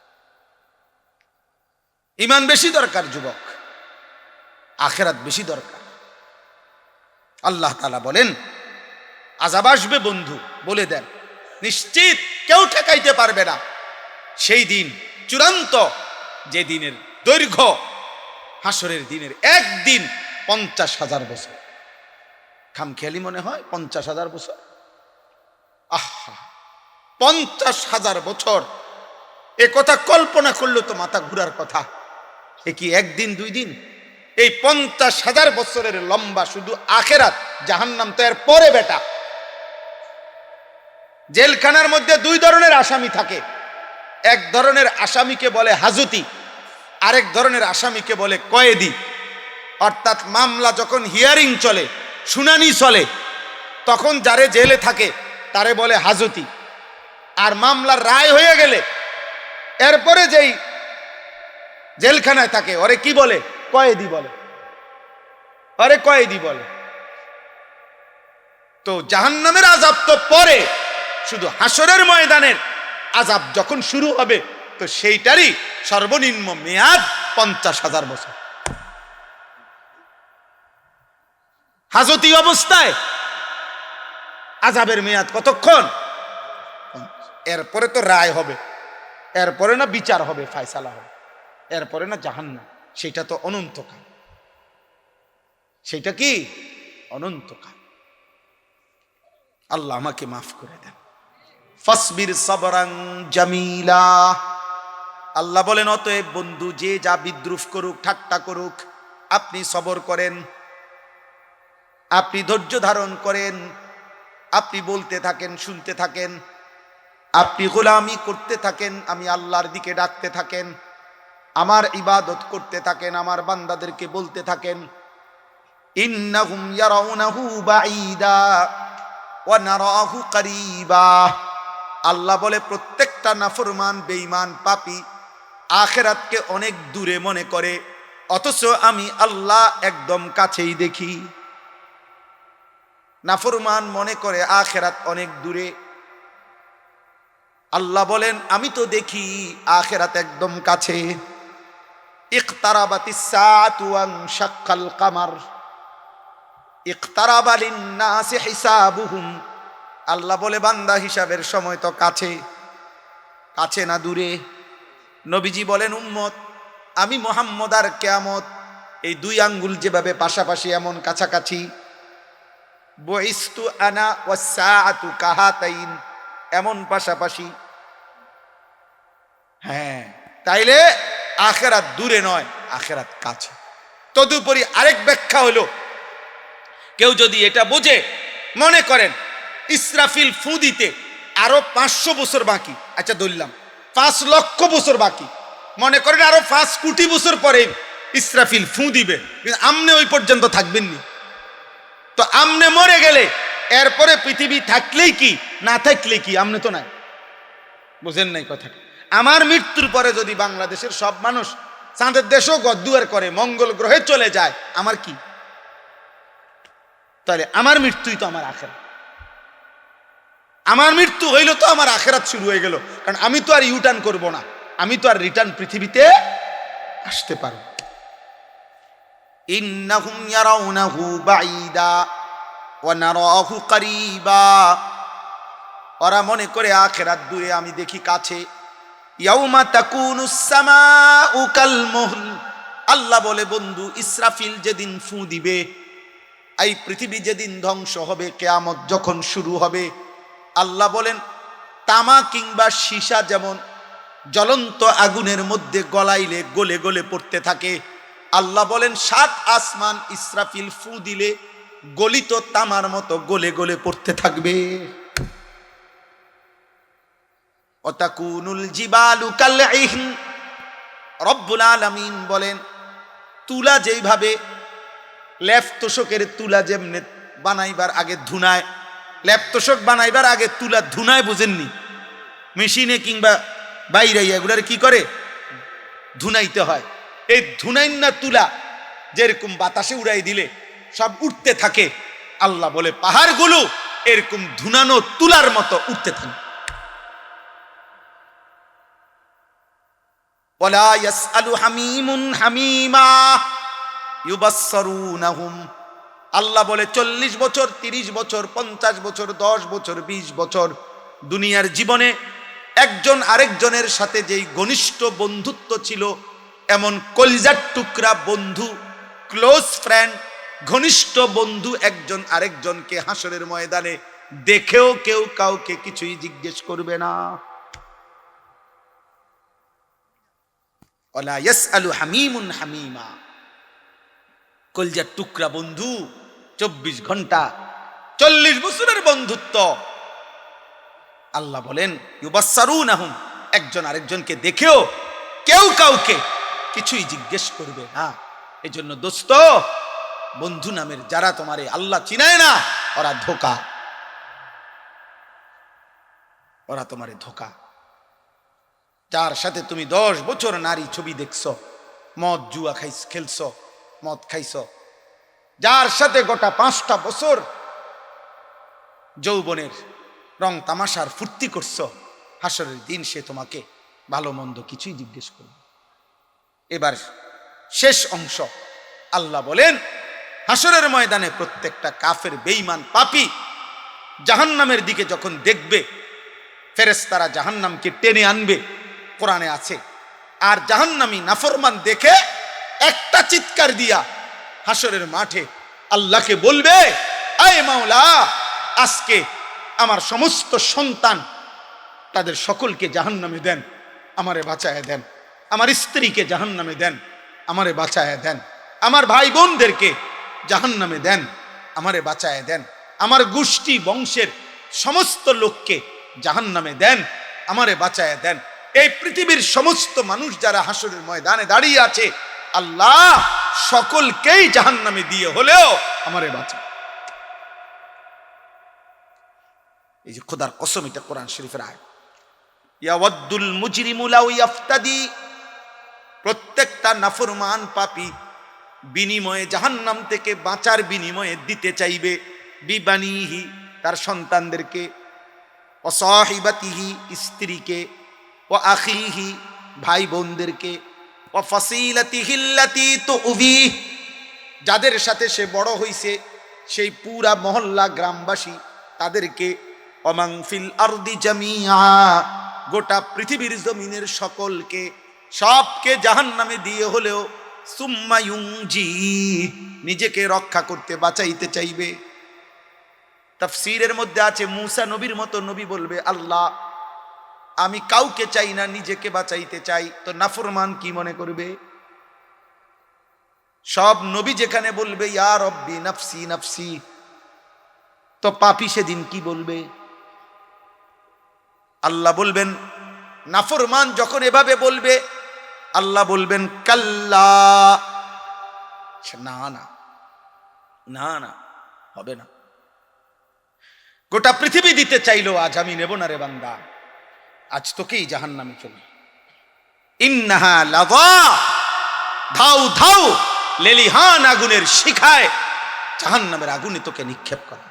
ঈমান বেশি দরকার যুবক, আখিরাত বেশি দরকার। আল্লাহ তাআলা বলেন আযাব আসবে বন্ধু, বলে দেন নিশ্চিত কেউ ঠেকাইতে পারবে না। সেই দিন চূড়ান্ত, যে দিনের দৈর্ঘ্য হাসরের দিনের একদিন 50,000 বছর। খামখেয়ালি মনে হয় 50,000 বছর। আহা, 50,000 বছর! এ কথা কল্পনা করলে তো মাথা ঘুরার কথা। এ কি একদিন, 2 দিন? এই 50,000 বছরের লম্বা শুধু আখিরাত, জাহান্নাম তো এর পরে বেটা। জেলখানার মধ্যে 2 ধরনের আসামি থাকে। এক ধরনের আসামিকে বলে হাজতি, আরেক ধরনের আসামিকে বলে কয়েদি। অর্থাৎ মামলা যখন হিয়ারিং চলে, শুনানি চলে, তখন যারে জেলে থাকে তারে বলে হাজতি। আর মামলার রায় হয়ে গেলে এরপরে যেই জেলখানায় থাকে ওরে কি বলে? কয়েদি বলে। আরে কয়েদি বলে। তো জাহান্নামের আযাব তো পরে, শুধু হাসরের ময়দানের আযাব যখন শুরু হবে, তো সেইটারই সর্বনিম্ন মেয়াদ 50,000 বছর। হাজতি অবস্থায় আযাবের মেয়াদ কতক্ষণ? এরপরে তো রায় হবে, এরপরে না বিচার হবে, ফায়সালা হবে, এরপরে না জাহান্নাম। সেটা তো অনন্তকাল। সেটা কি? অনন্তকাল। আল্লাহ আমাকে মাফ করে দেন। ফাসবির সাবরান জামিলা। আল্লাহ বলেন অতএব বন্ধু, যে যা বিদ্রুপ করুক, ঠাট্টা করুক, আপনি সবর করেন, আপনি ধৈর্য ধারণ করেন, আপনি বলতে থাকেন, শুনতে থাকেন, আপনি গোলামি করতে থাকেন, আমি আল্লাহর দিকে ডাকতে থাকেন, আমার ইবাদত করতে থাকেন, আমার বান্দাদেরকে বলতে থাকেন ইন্নাহুম ইয়ারাউনাহু বাঈদা ওয়া নারাহু করিবা। আল্লাহ বলে প্রত্যেকটা নাফরমান, বেঈমান, পাপী আখিরাতকে অনেক দূরে মনে করে, অথচ আমি আল্লাহ একদম কাছেই দেখি। নাফরমান মনে করে আখিরাত অনেক দূরে, আল্লাহ বলেন আমি তো দেখি আখিরাত একদম কাছে। ইকতারাবাতিস সাআতু ওয়া শাক্কাল কামার ইকতারাবা লিন-নাসি হিসাবুহুম। আল্লাহ বলে বান্দা হিসাবের সময় তো কাছে, কাছে না দূরে। নবীজি বলেন উম্মত, আমি মুহাম্মদ আর কিয়ামত এই 2 আঙ্গুল যেভাবে পাশাপাশি এমন কাছাকাছি, বুইস্তু আনা ওয়াস সাআতু কাহাতাইন, এমন পাশাপাশি। হ্যাঁ, তাইলে আখিরাত দূরে নয়, আখিরাত কাছে। তদুপরি আরেক ব্যাখ্যা হলো, কেউ যদি এটা বোঝে, মনে করেন ইসরাফিল ফু দিতে আরো 500 বছর বাকি, আচ্ছা ধরলাম 5 লক্ষ বছর বাকি, মনে করেন আরো 5 কোটি বছর পরে ইসরাফিল ফু দিবে, কিন্তু আমনে ওই পর্যন্ত থাকবেন নি। তো আমনে মরে গেলে এরপরে পৃথিবী থাকলেই কি না থাকলেই কি, আমনে তো নাই। বুঝেন নাই কথাটা? আমার মৃত্যুর পরে যদি বাংলাদেশের সব মানুষ চাঁদের দেশও গদ্দুয়ার করে, মঙ্গল গ্রহে চলে যায়, আমার কি? তাহলে আমার মৃত্যুই তো আমার আখেরাত। আমার মৃত্যু হইল তো আমার আখেরাত শুরু হয়ে গেল, কারণ আমি তো আর ইউটার্ন করব না, আমি তো আর রিটার্ন পৃথিবীতে আসতে পারব। ইন্নাহুম ইয়ারাউনাহু বাঈদা ওয়া নারাহু করিবা, ওরা মনে করে আখেরাত দূরে, আমি দেখি কাছে। ইয়াউমা তাকুনুস সামাউ কাল মুহল, আল্লাহ বলে বন্ধু ইসরাফিল যেদিন ফু দিবে, এই পৃথিবী যেদিন ধ্বংস হবে, কিয়ামত যখন শুরু হবে, আল্লাহ বলেন তামা কিংবা সীসা যেমন জ্বলন্ত আগুনের মধ্যে গলাইলে গলে গলে পড়তে থাকে, আল্লাহ বলেন 7 আসমান ইসরাফিল ফু দিলে গলিত তামার মতো গলে গলে পড়তে থাকবে। ওয়াতাকুনুল জিবালু কালইহন, রব্বুল আলামিন বলেন তুলা যেইভাবে লেপ তোষকের তুলা যেমনে বানাইবার আগে ধুনায়, লেপ তোষক বানাইবার আগে তুলা ধুনায়, বুঝেননি? মেশিনে কিংবা বাইরে এগুলার কি করে ধুনাইতে হয়। এই ধুনাইন না তুলা যেরকম বাতাসে উড়াই দিলে সব উঠতে থাকে, আল্লাহ বলে পাহাড়গুলো এরকম ধুনানো তুলার মতো উঠতে থাকে। ওয়ালা ইয়াসআলু হামিমুন হামিমা ইউবাসসারুনাহুম, আল্লাহ বলে 40 বছর 30 বছর 50 বছর 10 বছর 20 বছর দুনিয়ার জীবনে একজন আরেকজনের সাথে যেই ঘনিষ্ঠ বন্ধুত্ব ছিল, এমন কলিজার টুকরা বন্ধু, ক্লোজ ফ্রেন্ড, ঘনিষ্ঠ বন্ধু একজন আরেকজনকে হাসরের ময়দানে দেখেও কেউ কাউকে কিছুই জিজ্ঞেস করবে না। ওয়ালা ইয়াসআলু হামিমুন হামিমা, কলিজার টুকরা বন্ধু, 24 ঘন্টা 40 বছরের বন্ধুত্ব। আল্লাহ বলেন ইউবাসসারুনাহুম, একজন আরেকজনকে দেখেও কেউ কাউকে কিছুই জিজ্ঞেস করবে না। এজন্য দোস্ত, বন্ধু নামের যারা তোমারে আল্লাহ চিনায় না, ওরা ধোঁকা, ওরা তোমারে ধোঁকা। যার সাথে তুমি 10 বছর নারী ছবি দেখছো, মদ জুয়া খেলছো, মদ খাইছো, যার সাথে গোটা 5টা বছর যৌবনের রং তামাশার ফুর্তি করছো, হাসরের দিন সে তোমাকে ভালো মন্দ কিছুই জিজ্ঞেস করবে। এবার শেষ অংশ, আল্লাহ বলেন হাসরের ময়দানে প্রত্যেকটা কাফের বেঈমান পাপী জাহান্নামের দিকে যখন দেখবে, ফেরেশতারা জাহান্নামকে টেনে আনবে, কোরআনে আছে। আর জাহান্নামী নাফরমান দেখে একটা চিৎকার দিয়া হাসরের মাঠে আল্লাহকে বলবে, আয় মাওলা, আজকে আমার সমস্ত সন্তান তাদের সকলকে জাহান্নামে দেন, আমারে বাঁচায় দেন। আমার স্ত্রীকে জাহান্নামে দেন, আমারে বাঁচায় দেন। আমার ভাই বোনদেরকে জাহান্নামে দেন, আমারে বাঁচায় দেন। আমার গোষ্ঠী বংশের সমস্ত লোককে জাহান্নামে দেন, আমারে বাঁচায় দেন। এই পৃথিবীর সমস্ত মানুষ যারা হাসরের ময়দানে দাঁড়িয়ে আছে, আল্লাহ সকলকেই জাহান্নামে দিয়ে হলেও আমারে বাঁচা। এই যে খোদার কসম, এটা কোরআন শরীফের আয়াত। ইয়াওয়াদ্দুল মুজরিমু লাউ ইয়াফতাদি, প্রত্যেকটা নাফরমান পাপী বিনিময়ে জাহান্নাম থেকে বাঁচার বিনিময়ে দিতে চাইবে বিবানিহি, তার সন্তানদেরকে, ও সাহিবাতিহি, স্ত্রীকে, ও আখিহি, ভাই বোনদেরকে, ও ফাসিলাতিহি আল্লাতী তুউবি, যাদের সাথে সে বড় হইছে, সেই পুরা মহল্লা গ্রামবাসী তাদেরকে, ওমান ফিল আরদি জামিআ, গোটা পৃথিবীর জমিনের সকলকে, সবকে জাহান্নামে দিয়ে হলেও সুম্মা ইউনজি, নিজেকে রক্ষা করতে বাঁচাইতে চাইবে। তাফসীরের মধ্যে আছে মূসা নবীর মতো নবী বলবে, আল্লাহ আমি কাউকে চাই না, নিজেকে বাঁচাইতে চাই। তো নাফরমান কি মনে করবে? সব নবী যেখানে বলবে ইয়া রব্বি নাফসি নাফসি, তো পাপী সেদিন কি বলবে? আল্লাহ বলবেন, নাফরমান যখন এভাবে বলবে, আল্লাহ বলবেন কাল্লা, না না না না, হবে না। গোটা পৃথিবী দিতে চাইলো, আজ আমি নেব না রে বান্দা, আজ তোকেই জাহান্নামে চলে। ইন্নাহা লাযা, ধাউ ধাউ লেলিহান আগুনের শিখায় জাহান্নামের আগুনে তোকে নিক্ষেপ করা।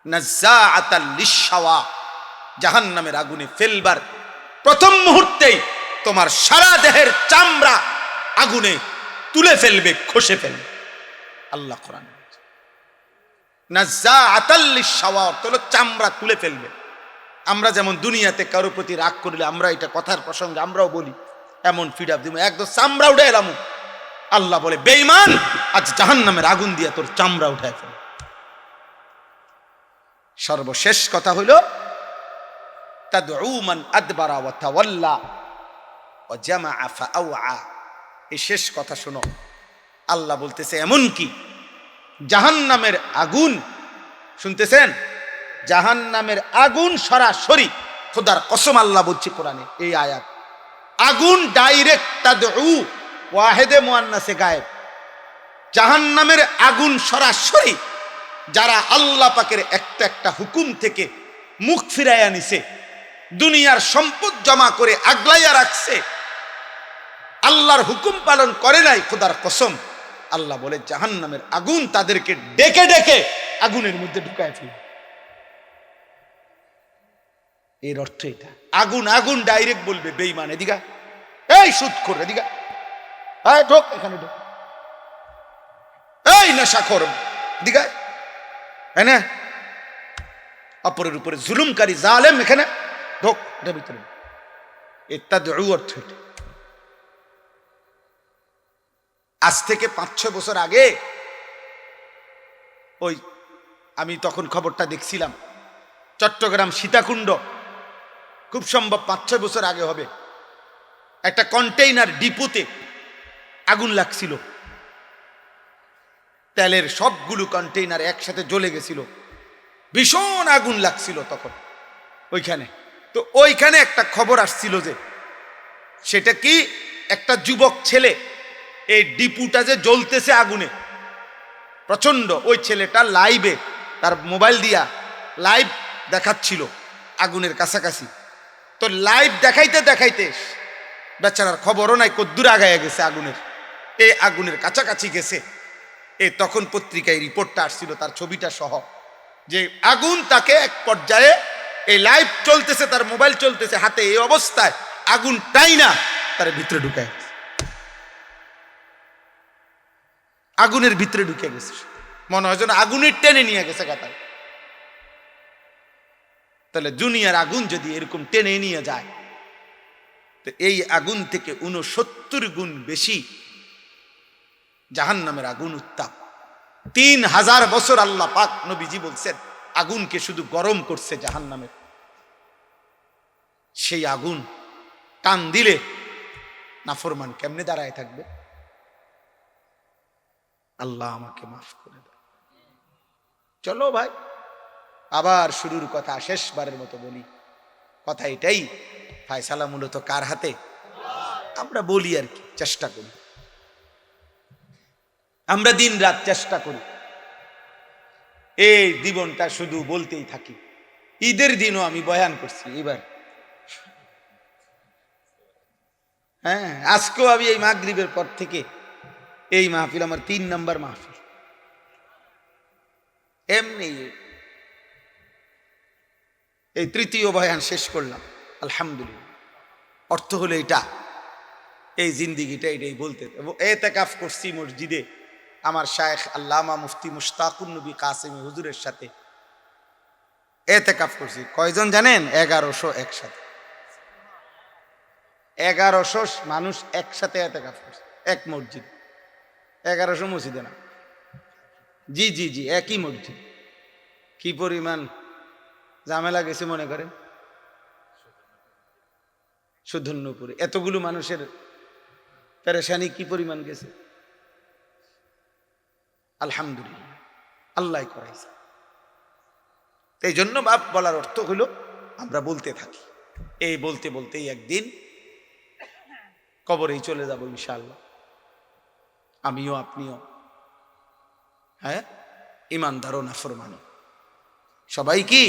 নাজ্জাআতাল লিশশাওয়া, জাহান্নামের আগুনে ফেলবার প্রথম মুহূর্তেই তোমার সারা দেহের চামড়া আগুনে তুলে ফেলবে, খসে ফেলবে। আল্লাহ কোরআন নাজ্জাআতাল লিশশাওয়া তোলো চামড়া তুলে ফেলবে। আমরা যেমন দুনিয়াতে কারো প্রতি রাগ করলে আমরা এটা কথার প্রসঙ্গে আমরাও বলি, এমন ফিডাপ দিব একদম চামড়া উঠে এলাম। আল্লাহ বলে বেঈমান, আজ জাহান্নামের আগুন দিয়ে তোর চামড়া উঠায় ফেল। সর্বশেষ কথা হইল তাদউ মান আদবারা ওয়া তাওয়াল্লা ওয়া জামাআ ফাআওয়া। এই শেষ কথা শোনো, আল্লাহ বলতেছে এমন কি জাহান্নামের আগুন, শুনতেছেন, জাহান্নামের আগুন সরাসরি, খোদার কসম আল্লাহ বলছে কোরআনে এই আয়াত, আগুন ডাইরেক্ট তাদউ ওয়াহেদে মুআন্নাসে গায়েব, জাহান্নামের আগুন সরাসরি যারা আল্লাহ পাকের একটা একটা হুকুম থেকে মুখ ফিরাইয়া নিছে, দুনিয়ার সম্পদ জমা করে আগলাইয়া রাখছে, আল্লাহর হুকুম পালন করে নাই, খোদার কসম আল্লাহ বলে জাহান্নামের আগুন তাদেরকে ডেকে ডেকে আগুনের মধ্যে ঢুকায় ফেলে। এর অর্থ এটা, আগুন আগুন ডাইরেক্ট বলবে বেঈমান এদিকে, এই সুদখোর এদিকে, এই ঢোক এখানে ঢোক, এই নেশাখোর এদিকে, হ্যাঁ না, অপরের উপরে জুলুমকারী জালেম এখানে ঢোক, এটা ভিতরে। তাদউ অর্থ এটা। আজ থেকে 5-6 বছর আগে ওই আমি তখন খবরটা দেখছিলাম, চট্টগ্রাম সীতাকুণ্ড, খুব সম্ভব 5-6 বছর আগে হবে, একটা কন্টেইনার ডিপোতে আগুন লাগছিল, তেলের সবগুলো কন্টেইনার একসাথে জ্বলে গেছিল, ভীষণ আগুন লাগছিল তখন ওইখানে। তো ওইখানে একটা খবর আসছিল যে সেটা কি, একটা যুবক ছেলে এই ডিপুটা যে জ্বলতেছে আগুনে প্রচন্ড, ওই ছেলেটা লাইভে তার মোবাইল দিয়া লাইভ দেখাচ্ছিল আগুনের কাছাকাছি। তো লাইভ দেখাইতে দেখাইতে বেচারার খবরও নাই কদ্দুর আগায়া গেছে আগুনের, এই আগুনের কাছাকাছি গেছে। এই তখন পত্রিকায় রিপোর্টটা আসছিল তার ছবিটা সহ, যে আগুন তাকে এক পর্যায়ে, এই লাইভ চলতেছে, তার মোবাইল চলতেছে হাতে, এই অবস্থায় আগুন টাইনা তার ভিতরে ঢুকে গেছে, আগুনের ভিতরে ঢুকে গেছে, মনে হয় যেন আগুনের টেনে নিয়ে গেছে কাতায়। তাহলে দুনিয়ার আগুন যদি এরকম টেনে নিয়ে যায়, তো এই আগুন থেকে 69 গুণ বেশি জাহান্নামের আগুন উত্তাপ। 3000 বছর আল্লাহ পাক নবীজি বলছেন আগুনকে শুধু গরম করছে জাহান্নামের। সেই আগুন টান দিলে নাফরমান কেমনে দাঁড়ায় থাকবে? আল্লাহ আমাকে মাফ করে দেয়। চলো ভাই, আবার শুরুর কথা, শেষবারের মতো বলি, কথা এটাই, ফায়সালা মূলত কার হাতে? আমরা বলি আর কি, চেষ্টা করি, আমরা দিন রাত চেষ্টা করি, এই জীবনটা শুধু বলতেই থাকি। ঈদের দিনও আমি বয়ান করছি এবার, হ্যাঁ আজকেও আমি এই মাগরিবের পর থেকে এই মাহফিল আমার 3 নম্বর মাহফিল। এমনি এই 3য় বয়ান শেষ করলাম আলহামদুলিল্লাহ। অর্থ হলো এটা, এই জিন্দিগিটা এটাই বলতে। এতেকাফ করছি মসজিদে আমার শায়েখ আল্লামা মুফতি মুশতাকুন নবী কাসেমি হুজুরের সাথে এতেকাফ করছি। কয়জন জানেন? 1100 একসাথে, 1100 মানুষ একসাথে এতেকাফ করছে এক মসজিদ। 1100 মসজিদে না, জি জি জি একই মসজিদ। কি পরিমাণ ঝামেলা গেছে মনে করেন সুধন্যপুরে, এতগুলো মানুষের পেরেশানি কি পরিমাণ গেছে। আলহামদুলিল্লাহ আল্লাহ করাইছে। এই জন্য বাপ বলার অর্থ হলো আমরা বলতে থাকি, এই বলতে বলতেই একদিন কবরেই চলে যাব ইনশাআল্লাহ, আমিও আপনিও। হ্যাঁ ইমানদার ও নাফরমান সবাই কি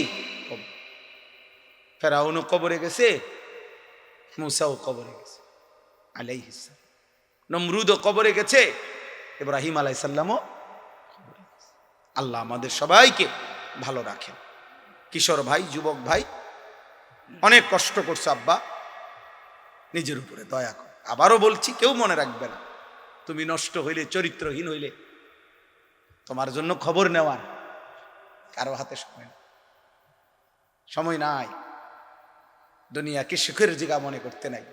ফেরাউনও কবরে গেছে, মুসাও কবরে গেছে আলাইহিস সালাম, নমরুদও কবরে গেছে, ইব্রাহিম আলাইহিস সালামও কবরে গেছে। আল্লাহ আমাদের সবাইকে ভালো রাখেন। কিশোর ভাই, যুবক ভাই, অনেক কষ্ট করছে আব্বা, নিজের উপরে দয়া কর। আবারও বলছি, কেউ মনে রাখবে না তুমি নষ্ট হইলে, চরিত্রহীন হইলে তোমার জন্য খবর নেওয়ার কারো হাতে সময় নাই, সময় নাই। দুনিয়াকে সুখের জায়গা মনে করতে নাই।